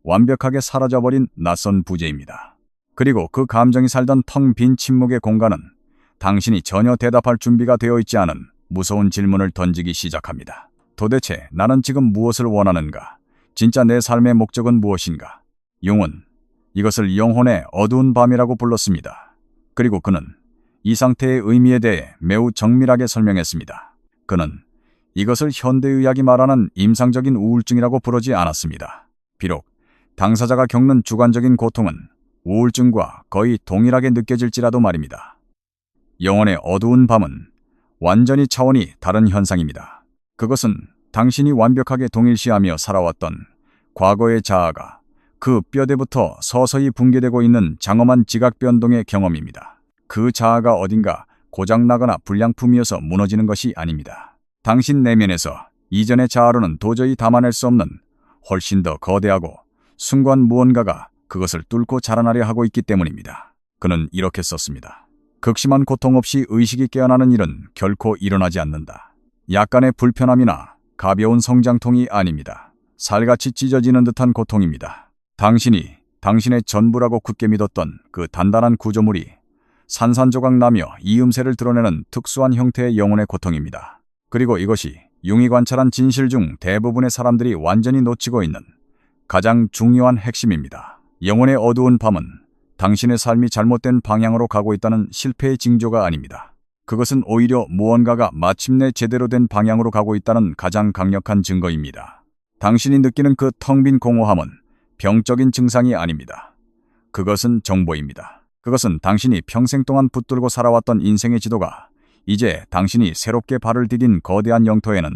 완벽하게 사라져버린 낯선 부재입니다. 그리고 그 감정이 살던 텅 빈 침묵의 공간은 당신이 전혀 대답할 준비가 되어 있지 않은 무서운 질문을 던지기 시작합니다. 도대체 나는 지금 무엇을 원하는가? 진짜 내 삶의 목적은 무엇인가? 융은 이것을 영혼의 어두운 밤이라고 불렀습니다. 그리고 그는 이 상태의 의미에 대해 매우 정밀하게 설명했습니다. 그는 이것을 현대의학이 말하는 임상적인 우울증이라고 부르지 않았습니다. 비록 당사자가 겪는 주관적인 고통은 우울증과 거의 동일하게 느껴질지라도 말입니다. 영혼의 어두운 밤은 완전히 차원이 다른 현상입니다. 그것은 당신이 완벽하게 동일시하며 살아왔던 과거의 자아가 그 뼈대부터 서서히 붕괴되고 있는 장엄한 지각 변동의 경험입니다. 그 자아가 어딘가 고장나거나 불량품이어서 무너지는 것이 아닙니다. 당신 내면에서 이전의 자아로는 도저히 담아낼 수 없는 훨씬 더 거대하고 숭고한 무언가가 그것을 뚫고 자라나려 하고 있기 때문입니다. 그는 이렇게 썼습니다. 극심한 고통 없이 의식이 깨어나는 일은 결코 일어나지 않는다. 약간의 불편함이나 가벼운 성장통이 아닙니다. 살같이 찢어지는 듯한 고통입니다. 당신이 당신의 전부라고 굳게 믿었던 그 단단한 구조물이 산산조각 나며 이음새를 드러내는 특수한 형태의 영혼의 고통입니다. 그리고 이것이 융이 관찰한 진실 중 대부분의 사람들이 완전히 놓치고 있는 가장 중요한 핵심입니다. 영혼의 어두운 밤은 당신의 삶이 잘못된 방향으로 가고 있다는 실패의 징조가 아닙니다. 그것은 오히려 무언가가 마침내 제대로 된 방향으로 가고 있다는 가장 강력한 증거입니다. 당신이 느끼는 그 텅 빈 공허함은 병적인 증상이 아닙니다. 그것은 정보입니다. 그것은 당신이 평생 동안 붙들고 살아왔던 인생의 지도가 이제 당신이 새롭게 발을 디딘 거대한 영토에는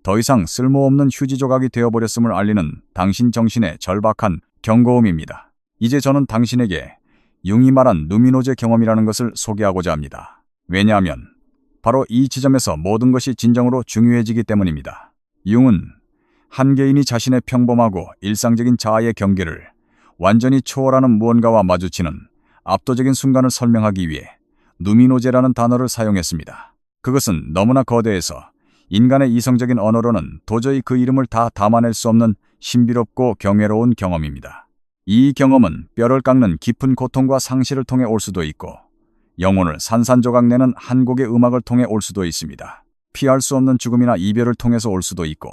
더 이상 쓸모없는 휴지 조각이 되어버렸음을 알리는 당신 정신의 절박한 경고음입니다. 이제 저는 당신에게 융이 말한 누미노제 경험이라는 것을 소개하고자 합니다. 왜냐하면 바로 이 지점에서 모든 것이 진정으로 중요해지기 때문입니다. 융은 한 개인이 자신의 평범하고 일상적인 자아의 경계를 완전히 초월하는 무언가와 마주치는 압도적인 순간을 설명하기 위해 누미노제라는 단어를 사용했습니다. 그것은 너무나 거대해서 인간의 이성적인 언어로는 도저히 그 이름을 다 담아낼 수 없는 신비롭고 경외로운 경험입니다. 이 경험은 뼈를 깎는 깊은 고통과 상실을 통해 올 수도 있고 영혼을 산산조각 내는 한 곡의 음악을 통해 올 수도 있습니다. 피할 수 없는 죽음이나 이별을 통해서 올 수도 있고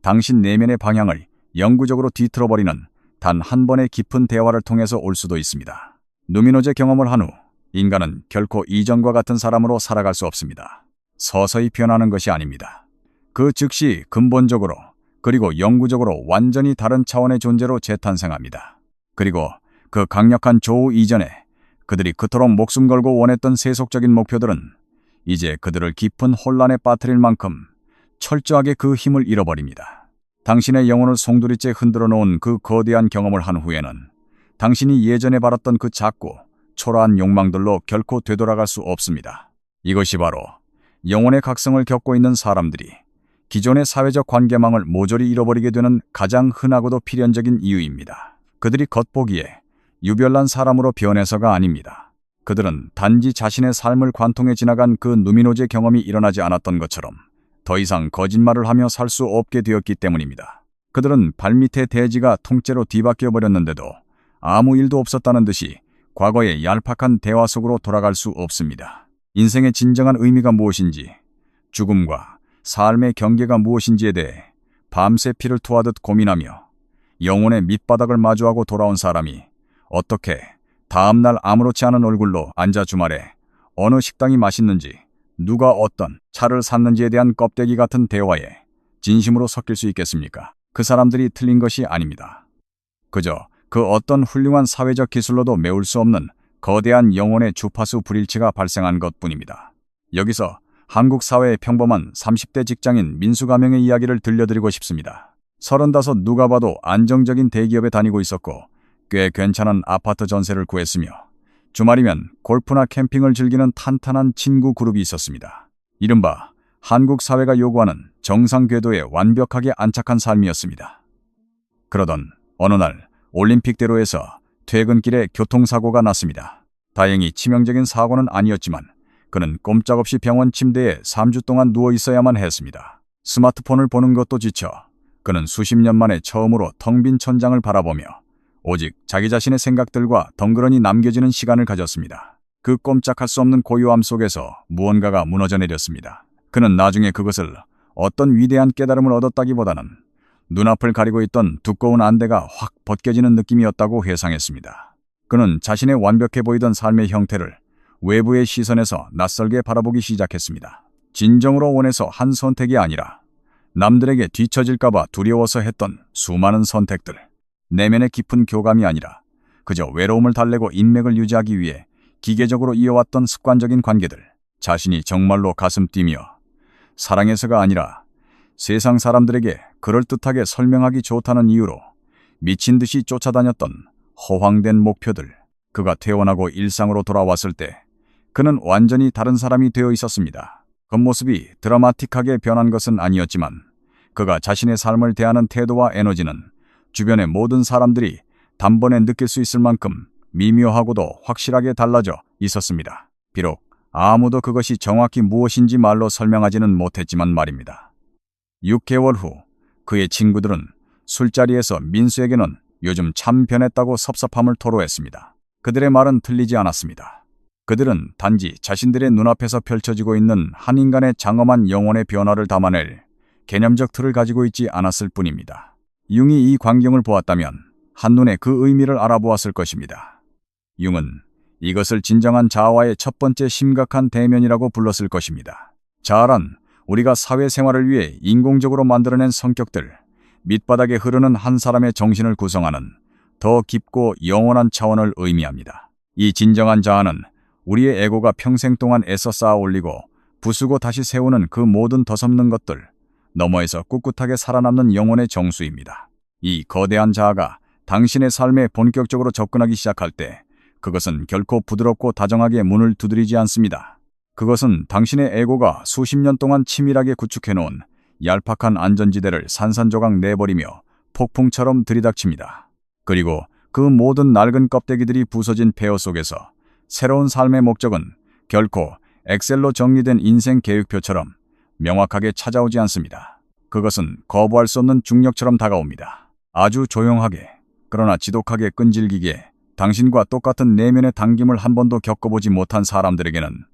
당신 내면의 방향을 영구적으로 뒤틀어버리는 단 한 번의 깊은 대화를 통해서 올 수도 있습니다. 누미노제 경험을 한 후 인간은 결코 이전과 같은 사람으로 살아갈 수 없습니다. 서서히 변하는 것이 아닙니다. 그 즉시 근본적으로 그리고 영구적으로 완전히 다른 차원의 존재로 재탄생합니다. 그리고 그 강력한 조우 이전에 그들이 그토록 목숨 걸고 원했던 세속적인 목표들은 이제 그들을 깊은 혼란에 빠뜨릴 만큼 철저하게 그 힘을 잃어버립니다. 당신의 영혼을 송두리째 흔들어 놓은 그 거대한 경험을 한 후에는 당신이 예전에 바랐던 그 작고 초라한 욕망들로 결코 되돌아갈 수 없습니다. 이것이 바로 영혼의 각성을 겪고 있는 사람들이 기존의 사회적 관계망을 모조리 잃어버리게 되는 가장 흔하고도 필연적인 이유입니다. 그들이 겉보기에 유별난 사람으로 변해서가 아닙니다. 그들은 단지 자신의 삶을 관통해 지나간 그 누미노제 경험이 일어나지 않았던 것처럼 더 이상 거짓말을 하며 살 수 없게 되었기 때문입니다. 그들은 발밑에 대지가 통째로 뒤바뀌어 버렸는데도 아무 일도 없었다는 듯이 과거의 얄팍한 대화 속으로 돌아갈 수 없습니다. 인생의 진정한 의미가 무엇인지, 죽음과 삶의 경계가 무엇인지에 대해 밤새 피를 토하듯 고민하며 영혼의 밑바닥을 마주하고 돌아온 사람이 어떻게 다음날 아무렇지 않은 얼굴로 앉아 주말에 어느 식당이 맛있는지, 누가 어떤 차를 샀는지에 대한 껍데기 같은 대화에 진심으로 섞일 수 있겠습니까? 그 사람들이 틀린 것이 아닙니다. 그저 그 어떤 훌륭한 사회적 기술로도 메울 수 없는 거대한 영혼의 주파수 불일치가 발생한 것뿐입니다. 여기서 한국 사회의 평범한 30대 직장인 민수가명의 이야기를 들려드리고 싶습니다. 35 누가 봐도 안정적인 대기업에 다니고 있었고 꽤 괜찮은 아파트 전세를 구했으며 주말이면 골프나 캠핑을 즐기는 탄탄한 친구 그룹이 있었습니다. 이른바 한국 사회가 요구하는 정상 궤도에 완벽하게 안착한 삶이었습니다. 그러던 어느 날 올림픽대로에서 퇴근길에 교통사고가 났습니다. 다행히 치명적인 사고는 아니었지만 그는 꼼짝없이 병원 침대에 3주 동안 누워 있어야만 했습니다. 스마트폰을 보는 것도 지쳐 그는 수십 년 만에 처음으로 텅 빈 천장을 바라보며 오직 자기 자신의 생각들과 덩그러니 남겨지는 시간을 가졌습니다. 그 꼼짝할 수 없는 고요함 속에서 무언가가 무너져 내렸습니다. 그는 나중에 그것을 어떤 위대한 깨달음을 얻었다기보다는 눈앞을 가리고 있던 두꺼운 안대가 확 벗겨지는 느낌이었다고 회상했습니다. 그는 자신의 완벽해 보이던 삶의 형태를 외부의 시선에서 낯설게 바라보기 시작했습니다. 진정으로 원해서 한 선택이 아니라 남들에게 뒤처질까봐 두려워서 했던 수많은 선택들, 내면의 깊은 교감이 아니라 그저 외로움을 달래고 인맥을 유지하기 위해 기계적으로 이어왔던 습관적인 관계들, 자신이 정말로 가슴 뛰며 사랑해서가 아니라 세상 사람들에게 그럴듯하게 설명하기 좋다는 이유로 미친 듯이 쫓아다녔던 허황된 목표들, 그가 퇴원하고 일상으로 돌아왔을 때 그는 완전히 다른 사람이 되어 있었습니다. 겉모습이 드라마틱하게 변한 것은 아니었지만 그가 자신의 삶을 대하는 태도와 에너지는 주변의 모든 사람들이 단번에 느낄 수 있을 만큼 미묘하고도 확실하게 달라져 있었습니다. 비록 아무도 그것이 정확히 무엇인지 말로 설명하지는 못했지만 말입니다. 6개월 후 그의 친구들은 술자리에서 민수에게는 요즘 참 변했다고 섭섭함을 토로했습니다. 그들의 말은 틀리지 않았습니다. 그들은 단지 자신들의 눈앞에서 펼쳐지고 있는 한 인간의 장엄한 영혼의 변화를 담아낼 개념적 틀을 가지고 있지 않았을 뿐입니다. 융이 이 광경을 보았다면 한눈에 그 의미를 알아보았을 것입니다. 융은 이것을 진정한 자아와의 첫 번째 심각한 대면이라고 불렀을 것입니다. 자아란 우리가 사회생활을 위해 인공적으로 만들어낸 성격들, 밑바닥에 흐르는 한 사람의 정신을 구성하는 더 깊고 영원한 차원을 의미합니다. 이 진정한 자아는 우리의 에고가 평생 동안 애써 쌓아 올리고 부수고 다시 세우는 그 모든 더섭는 것들 너머에서 꿋꿋하게 살아남는 영혼의 정수입니다. 이 거대한 자아가 당신의 삶에 본격적으로 접근하기 시작할 때 그것은 결코 부드럽고 다정하게 문을 두드리지 않습니다. 그것은 당신의 에고가 수십 년 동안 치밀하게 구축해놓은 얄팍한 안전지대를 산산조각 내버리며 폭풍처럼 들이닥칩니다. 그리고 그 모든 낡은 껍데기들이 부서진 폐허 속에서 새로운 삶의 목적은 결코 엑셀로 정리된 인생 계획표처럼 명확하게 찾아오지 않습니다. 그것은 거부할 수 없는 중력처럼 다가옵니다. 아주 조용하게, 그러나 지독하게 끈질기게 당신과 똑같은 내면의 당김을 한 번도 겪어보지 못한 사람들에게는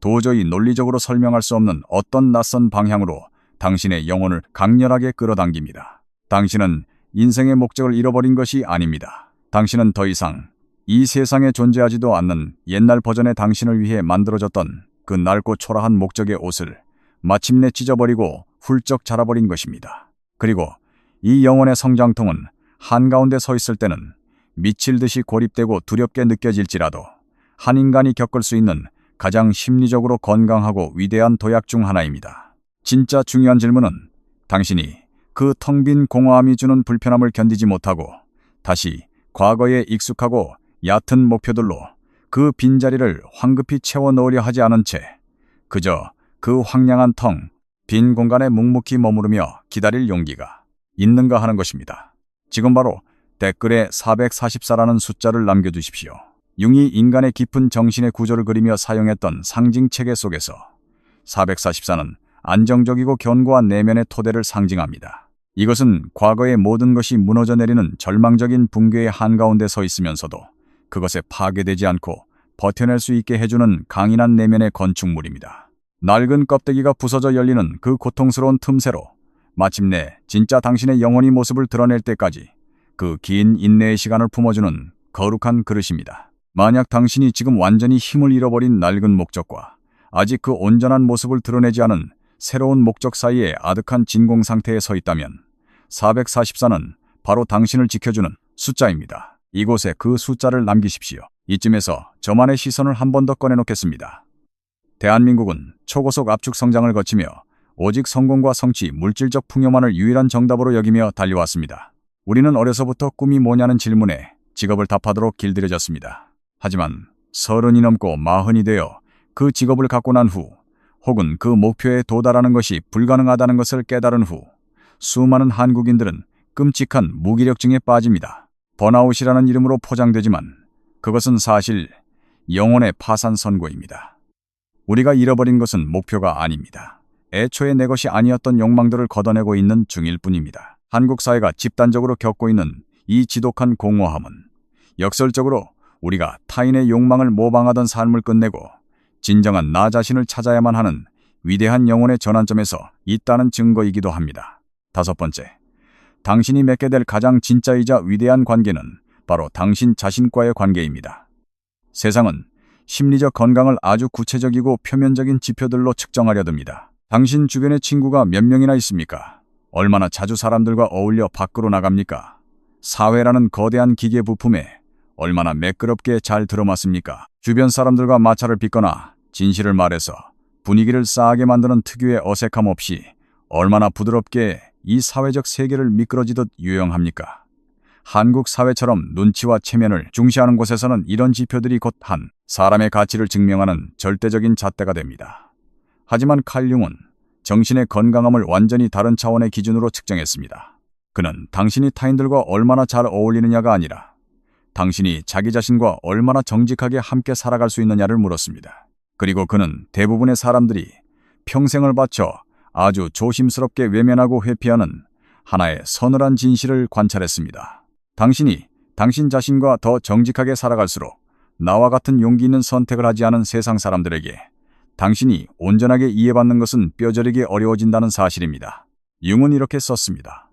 도저히 논리적으로 설명할 수 없는 어떤 낯선 방향으로 당신의 영혼을 강렬하게 끌어당깁니다. 당신은 인생의 목적을 잃어버린 것이 아닙니다. 당신은 더 이상 이 세상에 존재하지도 않는 옛날 버전의 당신을 위해 만들어졌던 그 낡고 초라한 목적의 옷을 마침내 찢어버리고 훌쩍 자라버린 것입니다. 그리고 이 영혼의 성장통은 한가운데 서 있을 때는 미칠 듯이 고립되고 두렵게 느껴질지라도 한 인간이 겪을 수 있는 가장 심리적으로 건강하고 위대한 도약 중 하나입니다. 진짜 중요한 질문은 당신이 그 텅 빈 공허함이 주는 불편함을 견디지 못하고 다시 과거에 익숙하고 얕은 목표들로 그 빈자리를 황급히 채워 넣으려 하지 않은 채 그저 그 황량한 텅 빈 공간에 묵묵히 머무르며 기다릴 용기가 있는가 하는 것입니다. 지금 바로 댓글에 444라는 숫자를 남겨주십시오. 융이 인간의 깊은 정신의 구조를 그리며 사용했던 상징 체계 속에서 444는 안정적이고 견고한 내면의 토대를 상징합니다. 이것은 과거의 모든 것이 무너져 내리는 절망적인 붕괴의 한가운데 서 있으면서도 그것에 파괴되지 않고 버텨낼 수 있게 해주는 강인한 내면의 건축물입니다. 낡은 껍데기가 부서져 열리는 그 고통스러운 틈새로 마침내 진짜 당신의 영혼의 모습을 드러낼 때까지 그 긴 인내의 시간을 품어주는 거룩한 그릇입니다. 만약 당신이 지금 완전히 힘을 잃어버린 낡은 목적과 아직 그 온전한 모습을 드러내지 않은 새로운 목적 사이에 아득한 진공 상태에 서 있다면 444는 바로 당신을 지켜주는 숫자입니다. 이곳에 그 숫자를 남기십시오. 이쯤에서 저만의 시선을 한 번 더 꺼내놓겠습니다. 대한민국은 초고속 압축 성장을 거치며 오직 성공과 성취, 물질적 풍요만을 유일한 정답으로 여기며 달려왔습니다. 우리는 어려서부터 꿈이 뭐냐는 질문에 직업을 답하도록 길들여졌습니다. 하지만 30이 넘고 40이 되어 그 직업을 갖고 난 후, 혹은 그 목표에 도달하는 것이 불가능하다는 것을 깨달은 후, 수많은 한국인들은 끔찍한 무기력증에 빠집니다. 번아웃이라는 이름으로 포장되지만 그것은 사실 영혼의 파산 선고입니다. 우리가 잃어버린 것은 목표가 아닙니다. 애초에 내 것이 아니었던 욕망들을 걷어내고 있는 중일 뿐입니다. 한국 사회가 집단적으로 겪고 있는 이 지독한 공허함은 역설적으로 우리가 타인의 욕망을 모방하던 삶을 끝내고 진정한 나 자신을 찾아야만 하는 위대한 영혼의 전환점에서 있다는 증거이기도 합니다. 5번째, 당신이 맺게 될 가장 진짜이자 위대한 관계는 바로 당신 자신과의 관계입니다. 세상은 심리적 건강을 아주 구체적이고 표면적인 지표들로 측정하려 듭니다. 당신 주변에 친구가 몇 명이나 있습니까? 얼마나 자주 사람들과 어울려 밖으로 나갑니까? 사회라는 거대한 기계 부품에 얼마나 매끄럽게 잘 들어맞습니까? 주변 사람들과 마찰을 빚거나 진실을 말해서 분위기를 싸하게 만드는 특유의 어색함 없이 얼마나 부드럽게 이 사회적 세계를 미끄러지듯 유영합니까? 한국 사회처럼 눈치와 체면을 중시하는 곳에서는 이런 지표들이 곧 한 사람의 가치를 증명하는 절대적인 잣대가 됩니다. 하지만 칼 융은 정신의 건강함을 완전히 다른 차원의 기준으로 측정했습니다. 그는 당신이 타인들과 얼마나 잘 어울리느냐가 아니라 당신이 자기 자신과 얼마나 정직하게 함께 살아갈 수 있느냐를 물었습니다. 그리고 그는 대부분의 사람들이 평생을 바쳐 아주 조심스럽게 외면하고 회피하는 하나의 서늘한 진실을 관찰했습니다. 당신이 당신 자신과 더 정직하게 살아갈수록 나와 같은 용기 있는 선택을 하지 않은 세상 사람들에게 당신이 온전하게 이해받는 것은 뼈저리게 어려워진다는 사실입니다. 융은 이렇게 썼습니다.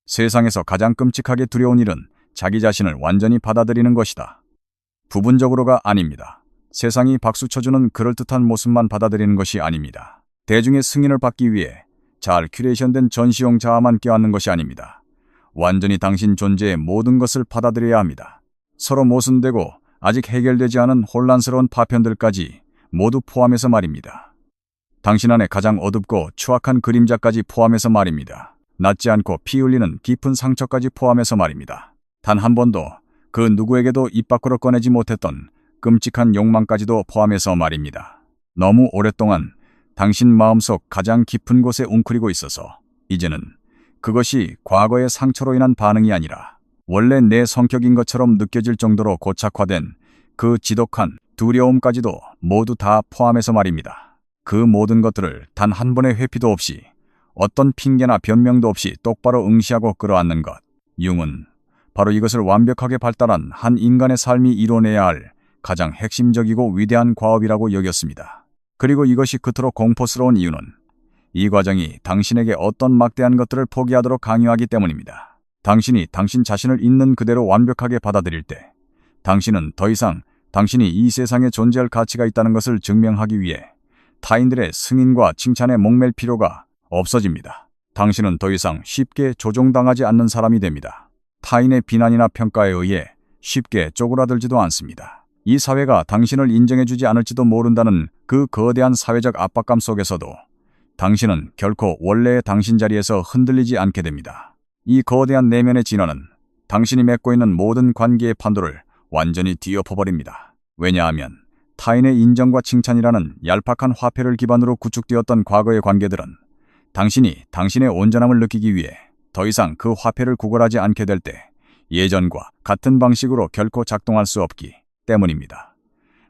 세상에서 가장 끔찍하게 두려운 일은 자기 자신을 완전히 받아들이는 것이다. 부분적으로가 아닙니다. 세상이 박수 쳐주는 그럴듯한 모습만 받아들이는 것이 아닙니다. 대중의 승인을 받기 위해 잘 큐레이션된 전시용 자아만 껴안는 것이 아닙니다. 완전히 당신 존재의 모든 것을 받아들여야 합니다. 서로 모순되고 아직 해결되지 않은 혼란스러운 파편들까지 모두 포함해서 말입니다. 당신 안에 가장 어둡고 추악한 그림자까지 포함해서 말입니다. 낫지 않고 피 흘리는 깊은 상처까지 포함해서 말입니다. 단 한 번도 그 누구에게도 입 밖으로 꺼내지 못했던 끔찍한 욕망까지도 포함해서 말입니다. 너무 오랫동안 당신 마음속 가장 깊은 곳에 웅크리고 있어서 이제는 그것이 과거의 상처로 인한 반응이 아니라 원래 내 성격인 것처럼 느껴질 정도로 고착화된 그 지독한 두려움까지도 모두 다 포함해서 말입니다. 그 모든 것들을 단 한 번의 회피도 없이 어떤 핑계나 변명도 없이 똑바로 응시하고 끌어안는 것. 융은 바로 이것을 완벽하게 발달한 한 인간의 삶이 이뤄내야 할 가장 핵심적이고 위대한 과업이라고 여겼습니다. 그리고 이것이 그토록 공포스러운 이유는 이 과정이 당신에게 어떤 막대한 것들을 포기하도록 강요하기 때문입니다. 당신이 당신 자신을 있는 그대로 완벽하게 받아들일 때 당신은 더 이상 당신이 이 세상에 존재할 가치가 있다는 것을 증명하기 위해 타인들의 승인과 칭찬에 목맬 필요가 없어집니다. 당신은 더 이상 쉽게 조종당하지 않는 사람이 됩니다. 타인의 비난이나 평가에 의해 쉽게 쪼그라들지도 않습니다. 이 사회가 당신을 인정해주지 않을지도 모른다는 그 거대한 사회적 압박감 속에서도 당신은 결코 원래의 당신 자리에서 흔들리지 않게 됩니다. 이 거대한 내면의 진화는 당신이 맺고 있는 모든 관계의 판도를 완전히 뒤엎어버립니다. 왜냐하면 타인의 인정과 칭찬이라는 얄팍한 화폐를 기반으로 구축되었던 과거의 관계들은 당신이 당신의 온전함을 느끼기 위해 더 이상 그 화폐를 구걸하지 않게 될 때 예전과 같은 방식으로 결코 작동할 수 없기 때문입니다.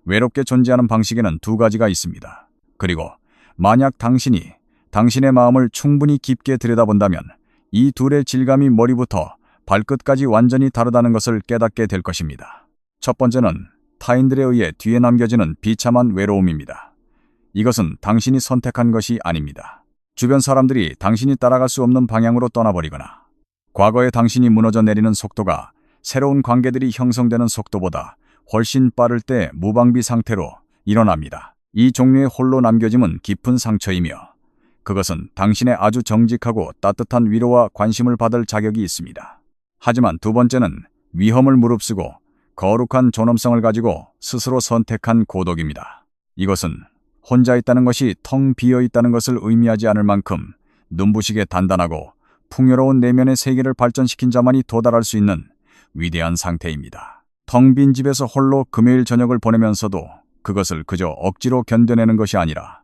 외롭게 존재하는 방식에는 두 가지가 있습니다. 그리고 만약 당신이 당신의 마음을 충분히 깊게 들여다본다면 이 둘의 질감이 머리부터 발끝까지 완전히 다르다는 것을 깨닫게 될 것입니다. 첫 번째는 타인들에 의해 뒤에 남겨지는 비참한 외로움입니다. 이것은 당신이 선택한 것이 아닙니다. 주변 사람들이 당신이 따라갈 수 없는 방향으로 떠나버리거나 과거에 당신이 무너져 내리는 속도가 새로운 관계들이 형성되는 속도보다 훨씬 빠를 때 무방비 상태로 일어납니다. 이 종류의 홀로 남겨짐은 깊은 상처이며 그것은 당신의 아주 정직하고 따뜻한 위로와 관심을 받을 자격이 있습니다. 하지만 두 번째는 위험을 무릅쓰고 거룩한 존엄성을 가지고 스스로 선택한 고독입니다. 이것은 혼자 있다는 것이 텅 비어 있다는 것을 의미하지 않을 만큼 눈부시게 단단하고 풍요로운 내면의 세계를 발전시킨 자만이 도달할 수 있는 위대한 상태입니다. 텅 빈 집에서 홀로 금요일 저녁을 보내면서도 그것을 그저 억지로 견뎌내는 것이 아니라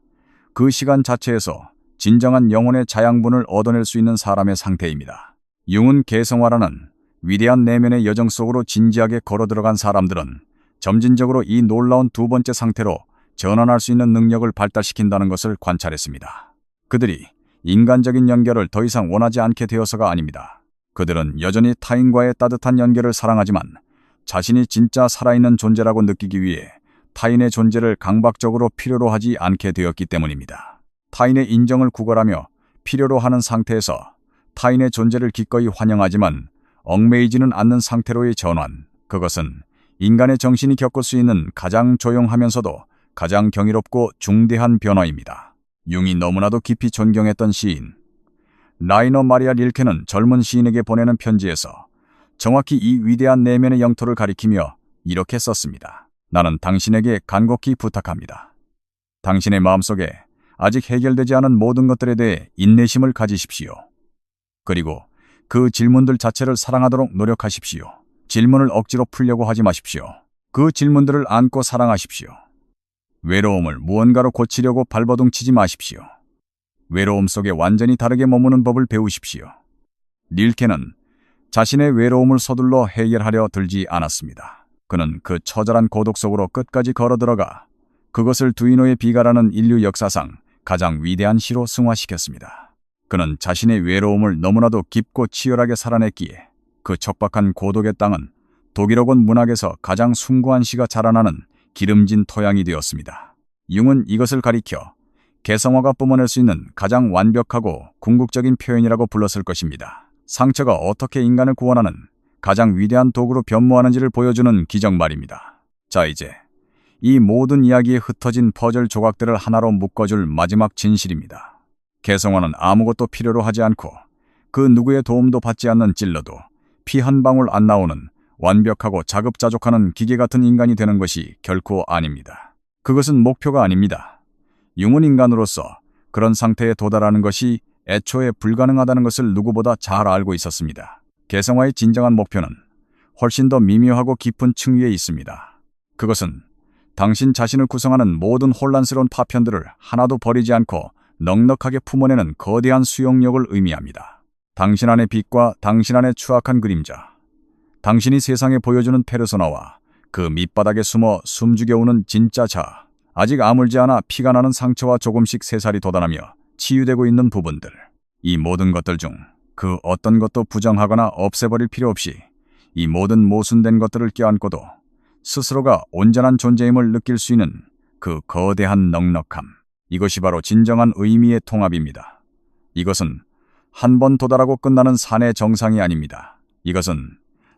그 시간 자체에서 진정한 영혼의 자양분을 얻어낼 수 있는 사람의 상태입니다. 융은 개성화라는 위대한 내면의 여정 속으로 진지하게 걸어 들어간 사람들은 점진적으로 이 놀라운 두 번째 상태로 전환할 수 있는 능력을 발달시킨다는 것을 관찰했습니다. 그들이 인간적인 연결을 더 이상 원하지 않게 되어서가 아닙니다. 그들은 여전히 타인과의 따뜻한 연결을 사랑하지만 자신이 진짜 살아있는 존재라고 느끼기 위해 타인의 존재를 강박적으로 필요로 하지 않게 되었기 때문입니다. 타인의 인정을 구걸하며 필요로 하는 상태에서 타인의 존재를 기꺼이 환영하지만 얽매이지는 않는 상태로의 전환, 그것은 인간의 정신이 겪을 수 있는 가장 조용하면서도 가장 경이롭고 중대한 변화입니다. 융이 너무나도 깊이 존경했던 시인 라이너 마리아 릴케는 젊은 시인에게 보내는 편지에서 정확히 이 위대한 내면의 영토를 가리키며 이렇게 썼습니다. 나는 당신에게 간곡히 부탁합니다. 당신의 마음속에 아직 해결되지 않은 모든 것들에 대해 인내심을 가지십시오. 그리고 그 질문들 자체를 사랑하도록 노력하십시오. 질문을 억지로 풀려고 하지 마십시오. 그 질문들을 안고 사랑하십시오. 외로움을 무언가로 고치려고 발버둥치지 마십시오. 외로움 속에 완전히 다르게 머무는 법을 배우십시오. 릴케는 자신의 외로움을 서둘러 해결하려 들지 않았습니다. 그는 그 처절한 고독 속으로 끝까지 걸어 들어가 그것을 두이노의 비가라는 인류 역사상 가장 위대한 시로 승화시켰습니다. 그는 자신의 외로움을 너무나도 깊고 치열하게 살아냈기에 그 척박한 고독의 땅은 독일어권 문학에서 가장 숭고한 시가 자라나는 기름진 토양이 되었습니다. 융은 이것을 가리켜 개성화가 뿜어낼 수 있는 가장 완벽하고 궁극적인 표현이라고 불렀을 것입니다. 상처가 어떻게 인간을 구원하는 가장 위대한 도구로 변모하는지를 보여주는 기적 말입니다. 자, 이제 이 모든 이야기에 흩어진 퍼즐 조각들을 하나로 묶어줄 마지막 진실입니다. 개성화는 아무것도 필요로 하지 않고 그 누구의 도움도 받지 않는 찔러도 피 한 방울 안 나오는 완벽하고 자급자족하는 기계 같은 인간이 되는 것이 결코 아닙니다. 그것은 목표가 아닙니다. 융은 인간으로서 그런 상태에 도달하는 것이 애초에 불가능하다는 것을 누구보다 잘 알고 있었습니다. 개성화의 진정한 목표는 훨씬 더 미묘하고 깊은 층위에 있습니다. 그것은 당신 자신을 구성하는 모든 혼란스러운 파편들을 하나도 버리지 않고 넉넉하게 품어내는 거대한 수용력을 의미합니다. 당신 안의 빛과 당신 안의 추악한 그림자, 당신이 세상에 보여주는 페르소나와 그 밑바닥에 숨어 숨죽여오는 진짜 자, 아직 아물지 않아 피가 나는 상처와 조금씩 새살이 돋아나며 치유되고 있는 부분들, 이 모든 것들 중 그 어떤 것도 부정하거나 없애버릴 필요 없이 이 모든 모순된 것들을 껴안고도 스스로가 온전한 존재임을 느낄 수 있는 그 거대한 넉넉함, 이것이 바로 진정한 의미의 통합입니다. 이것은 한 번 도달하고 끝나는 산의 정상이 아닙니다. 이것은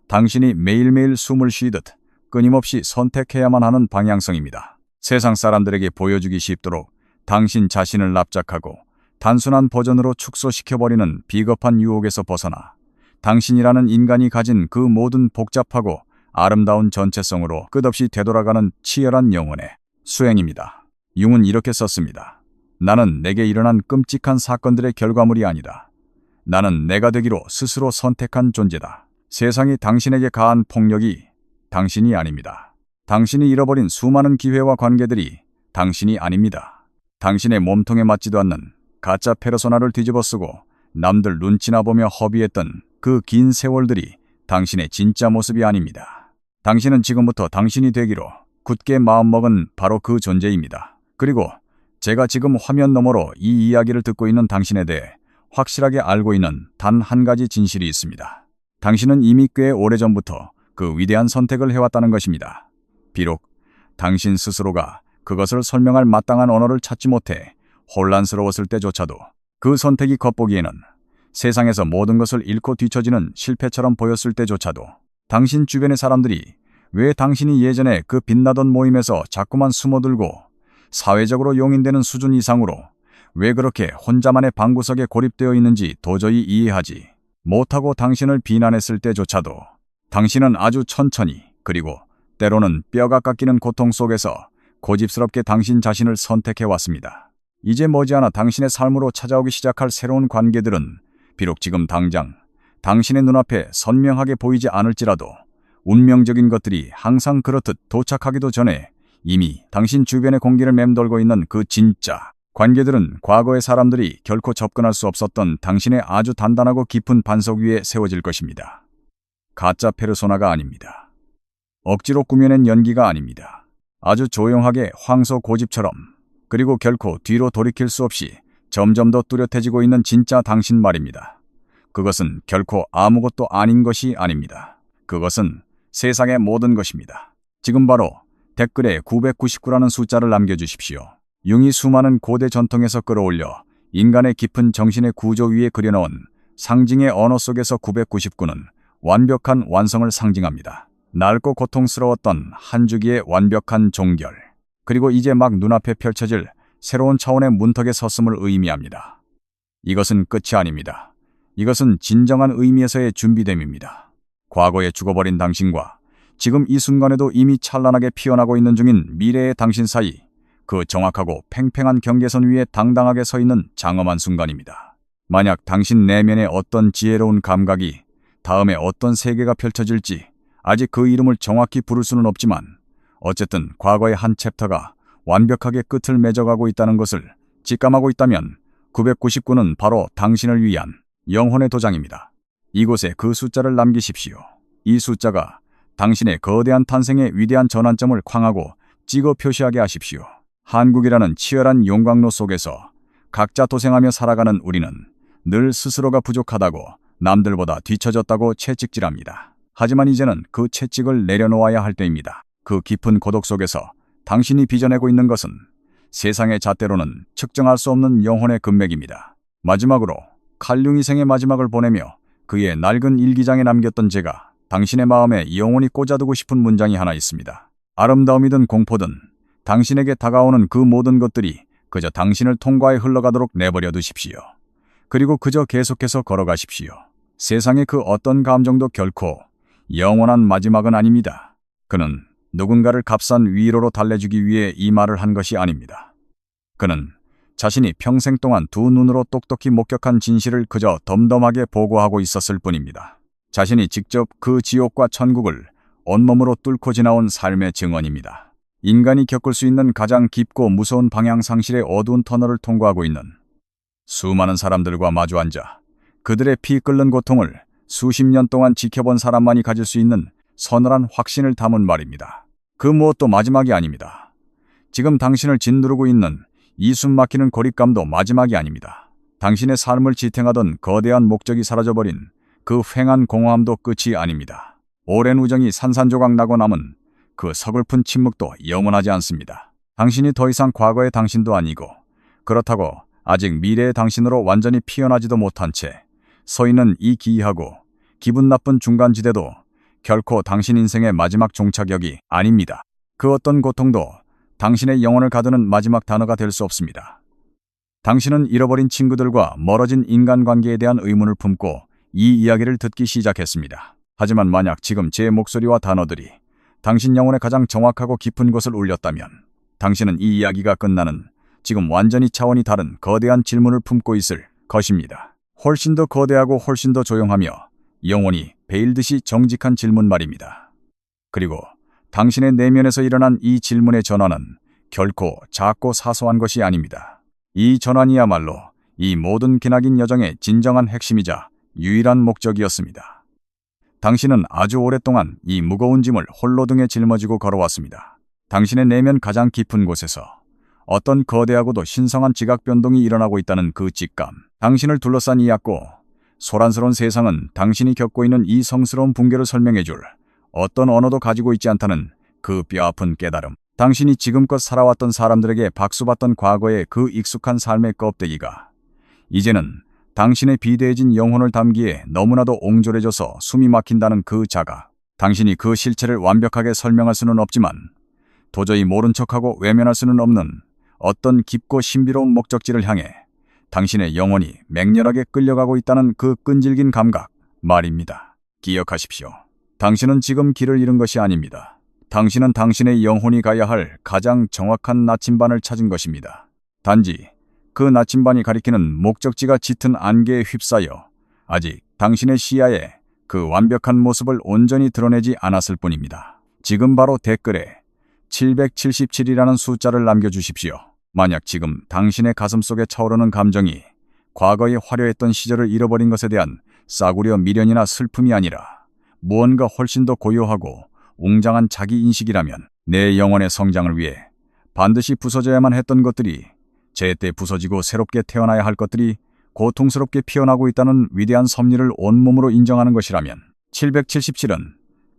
당신이 매일매일 숨을 쉬듯 끊임없이 선택해야만 하는 방향성입니다. 세상 사람들에게 보여주기 쉽도록 당신 자신을 납작하고 단순한 버전으로 축소시켜버리는 비겁한 유혹에서 벗어나 당신이라는 인간이 가진 그 모든 복잡하고 아름다운 전체성으로 끝없이 되돌아가는 치열한 영혼의 수행입니다. 융은 이렇게 썼습니다. 나는 내게 일어난 끔찍한 사건들의 결과물이 아니다. 나는 내가 되기로 스스로 선택한 존재다. 세상이 당신에게 가한 폭력이 당신이 아닙니다. 당신이 잃어버린 수많은 기회와 관계들이 당신이 아닙니다. 당신의 몸통에 맞지도 않는 가짜 페르소나를 뒤집어쓰고 남들 눈치나 보며 허비했던 그 긴 세월들이 당신의 진짜 모습이 아닙니다. 당신은 지금부터 당신이 되기로 굳게 마음먹은 바로 그 존재입니다. 그리고 제가 지금 화면 너머로 이 이야기를 듣고 있는 당신에 대해 확실하게 알고 있는 단 한 가지 진실이 있습니다. 당신은 이미 꽤 오래전부터 그 위대한 선택을 해왔다는 것입니다. 비록 당신 스스로가 그것을 설명할 마땅한 언어를 찾지 못해 혼란스러웠을 때조차도 그 선택이 겉보기에는 세상에서 모든 것을 잃고 뒤처지는 실패처럼 보였을 때조차도 당신 주변의 사람들이 왜 당신이 예전에 그 빛나던 모임에서 자꾸만 숨어들고 사회적으로 용인되는 수준 이상으로 왜 그렇게 혼자만의 방구석에 고립되어 있는지 도저히 이해하지 못하고 당신을 비난했을 때조차도 당신은 아주 천천히, 그리고 때로는 뼈가 깎이는 고통 속에서 고집스럽게 당신 자신을 선택해왔습니다. 이제 머지않아 당신의 삶으로 찾아오기 시작할 새로운 관계들은 비록 지금 당장 당신의 눈앞에 선명하게 보이지 않을지라도 운명적인 것들이 항상 그렇듯 도착하기도 전에 이미 당신 주변의 공기를 맴돌고 있는 그 진짜 관계들은 과거의 사람들이 결코 접근할 수 없었던 당신의 아주 단단하고 깊은 반석 위에 세워질 것입니다. 가짜 페르소나가 아닙니다. 억지로 꾸며낸 연기가 아닙니다. 아주 조용하게 황소 고집처럼, 그리고 결코 뒤로 돌이킬 수 없이 점점 더 뚜렷해지고 있는 진짜 당신 말입니다. 그것은 결코 아무것도 아닌 것이 아닙니다. 그것은 세상의 모든 것입니다. 지금 바로 댓글에 999라는 숫자를 남겨주십시오. 융이 수많은 고대 전통에서 끌어올려 인간의 깊은 정신의 구조 위에 그려넣은 상징의 언어 속에서 999는 완벽한 완성을 상징합니다. 낡고 고통스러웠던 한 주기의 완벽한 종결, 그리고 이제 막 눈앞에 펼쳐질 새로운 차원의 문턱에 섰음을 의미합니다. 이것은 끝이 아닙니다. 이것은 진정한 의미에서의 준비됨입니다. 과거에 죽어버린 당신과 지금 이 순간에도 이미 찬란하게 피어나고 있는 중인 미래의 당신 사이, 그 정확하고 팽팽한 경계선 위에 당당하게 서 있는 장엄한 순간입니다. 만약 당신 내면의 어떤 지혜로운 감각이 다음에 어떤 세계가 펼쳐질지 아직 그 이름을 정확히 부를 수는 없지만, 어쨌든 과거의 한 챕터가 완벽하게 끝을 맺어가고 있다는 것을 직감하고 있다면 999는 바로 당신을 위한 영혼의 도장입니다. 이곳에 그 숫자를 남기십시오. 이 숫자가 당신의 거대한 탄생의 위대한 전환점을 쾅하고 찍어 표시하게 하십시오. 한국이라는 치열한 용광로 속에서 각자 도생하며 살아가는 우리는 늘 스스로가 부족하다고, 남들보다 뒤처졌다고 채찍질합니다. 하지만 이제는 그 채찍을 내려놓아야 할 때입니다. 그 깊은 고독 속에서 당신이 빚어내고 있는 것은 세상의 잣대로는 측정할 수 없는 영혼의 금맥입니다. 마지막으로 칼융 이생의 마지막을 보내며 그의 낡은 일기장에 남겼던 제가 당신의 마음에 영원히 꽂아두고 싶은 문장이 하나 있습니다. 아름다움이든 공포든 당신에게 다가오는 그 모든 것들이 그저 당신을 통과해 흘러가도록 내버려 두십시오. 그리고 그저 계속해서 걸어가십시오. 세상의 그 어떤 감정도 결코 영원한 마지막은 아닙니다. 그는 누군가를 값싼 위로로 달래주기 위해 이 말을 한 것이 아닙니다. 그는 자신이 평생 동안 두 눈으로 똑똑히 목격한 진실을 그저 덤덤하게 보고하고 있었을 뿐입니다. 자신이 직접 그 지옥과 천국을 온몸으로 뚫고 지나온 삶의 증언입니다. 인간이 겪을 수 있는 가장 깊고 무서운 방향 상실의 어두운 터널을 통과하고 있는 수많은 사람들과 마주 앉아 그들의 피 끓는 고통을 수십 년 동안 지켜본 사람만이 가질 수 있는 서늘한 확신을 담은 말입니다. 그 무엇도 마지막이 아닙니다. 지금 당신을 짓누르고 있는 이 숨막히는 고립감도 마지막이 아닙니다. 당신의 삶을 지탱하던 거대한 목적이 사라져버린 그 휑한 공허함도 끝이 아닙니다. 오랜 우정이 산산조각 나고 남은 그 서글픈 침묵도 영원하지 않습니다. 당신이 더 이상 과거의 당신도 아니고, 그렇다고 아직 미래의 당신으로 완전히 피어나지도 못한 채 서 있는 이 기이하고 기분 나쁜 중간지대도 결코 당신 인생의 마지막 종착역이 아닙니다. 그 어떤 고통도 당신의 영혼을 가두는 마지막 단어가 될 수 없습니다. 당신은 잃어버린 친구들과 멀어진 인간관계에 대한 의문을 품고 이 이야기를 듣기 시작했습니다. 하지만 만약 지금 제 목소리와 단어들이 당신 영혼의 가장 정확하고 깊은 곳을 울렸다면, 당신은 이 이야기가 끝나는 지금 완전히 차원이 다른 거대한 질문을 품고 있을 것입니다. 훨씬 더 거대하고 훨씬 더 조용하며 영원히 베일듯이 정직한 질문 말입니다. 그리고 당신의 내면에서 일어난 이 질문의 전환은 결코 작고 사소한 것이 아닙니다. 이 전환이야말로 이 모든 기나긴 여정의 진정한 핵심이자 유일한 목적이었습니다. 당신은 아주 오랫동안 이 무거운 짐을 홀로 등에 짊어지고 걸어왔습니다. 당신의 내면 가장 깊은 곳에서 어떤 거대하고도 신성한 지각 변동이 일어나고 있다는 그 직감, 당신을 둘러싼 이 얕고 소란스러운 세상은 당신이 겪고 있는 이 성스러운 붕괴를 설명해줄 어떤 언어도 가지고 있지 않다는 그 뼈아픈 깨달음, 당신이 지금껏 살아왔던 사람들에게 박수받던 과거의 그 익숙한 삶의 껍데기가 이제는 당신의 비대해진 영혼을 담기에 너무나도 옹졸해져서 숨이 막힌다는 그 자각, 당신이 그 실체를 완벽하게 설명할 수는 없지만 도저히 모른 척하고 외면할 수는 없는 어떤 깊고 신비로운 목적지를 향해 당신의 영혼이 맹렬하게 끌려가고 있다는 그 끈질긴 감각 말입니다. 기억하십시오. 당신은 지금 길을 잃은 것이 아닙니다. 당신은 당신의 영혼이 가야 할 가장 정확한 나침반을 찾은 것입니다. 단지 그 나침반이 가리키는 목적지가 짙은 안개에 휩싸여 아직 당신의 시야에 그 완벽한 모습을 온전히 드러내지 않았을 뿐입니다. 지금 바로 댓글에 777이라는 숫자를 남겨주십시오. 만약 지금 당신의 가슴속에 차오르는 감정이 과거의 화려했던 시절을 잃어버린 것에 대한 싸구려 미련이나 슬픔이 아니라 무언가 훨씬 더 고요하고 웅장한 자기인식이라면 내 영혼의 성장을 위해 반드시 부서져야만 했던 것들이 제때 부서지고 새롭게 태어나야 할 것들이 고통스럽게 피어나고 있다는 위대한 섭리를 온몸으로 인정하는 것이라면 777은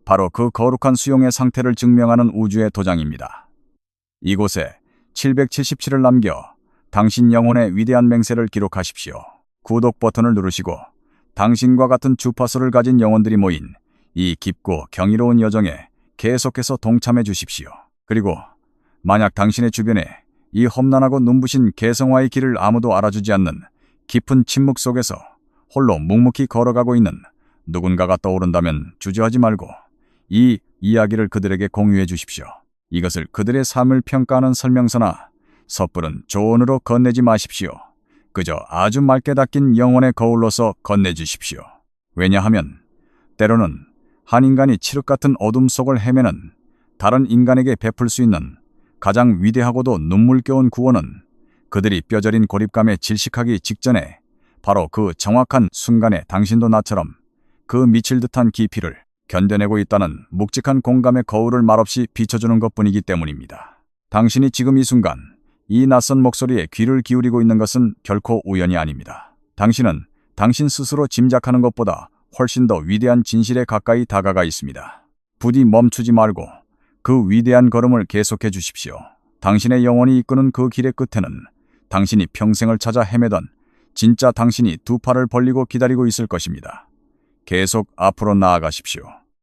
바로 그 거룩한 수용의 상태를 증명하는 우주의 도장입니다. 이곳에 777을 남겨 당신 영혼의 위대한 맹세를 기록하십시오. 구독 버튼을 누르시고 당신과 같은 주파수를 가진 영혼들이 모인 이 깊고 경이로운 여정에 계속해서 동참해 주십시오. 그리고 만약 당신의 주변에 이 험난하고 눈부신 개성화의 길을 아무도 알아주지 않는 깊은 침묵 속에서 홀로 묵묵히 걸어가고 있는 누군가가 떠오른다면 주저하지 말고 이 이야기를 그들에게 공유해 주십시오. 이것을 그들의 삶을 평가하는 설명서나 섣부른 조언으로 건네지 마십시오. 그저 아주 맑게 닦인 영혼의 거울로서 건네주십시오. 왜냐하면 때로는 한 인간이 칠흑 같은 어둠 속을 헤매는 다른 인간에게 베풀 수 있는 가장 위대하고도 눈물겨운 구원은 그들이 뼈저린 고립감에 질식하기 직전에 바로 그 정확한 순간에 당신도 나처럼 그 미칠 듯한 깊이를 견뎌내고 있다는 묵직한 공감의 거울을 말없이 비춰주는 것뿐이기 때문입니다. 당신이 지금 이 순간 이 낯선 목소리에 귀를 기울이고 있는 것은 결코 우연이 아닙니다. 당신은 당신 스스로 짐작하는 것보다 훨씬 더 위대한 진실에 가까이 다가가 있습니다. 부디 멈추지 말고 그 위대한 걸음을 계속해 주십시오. 당신의 영혼이 이끄는 그 길의 끝에는 당신이 평생을 찾아 헤매던 진짜 당신이 두 팔을 벌리고 기다리고 있을 것입니다. 계속 앞으로 나아가십시오.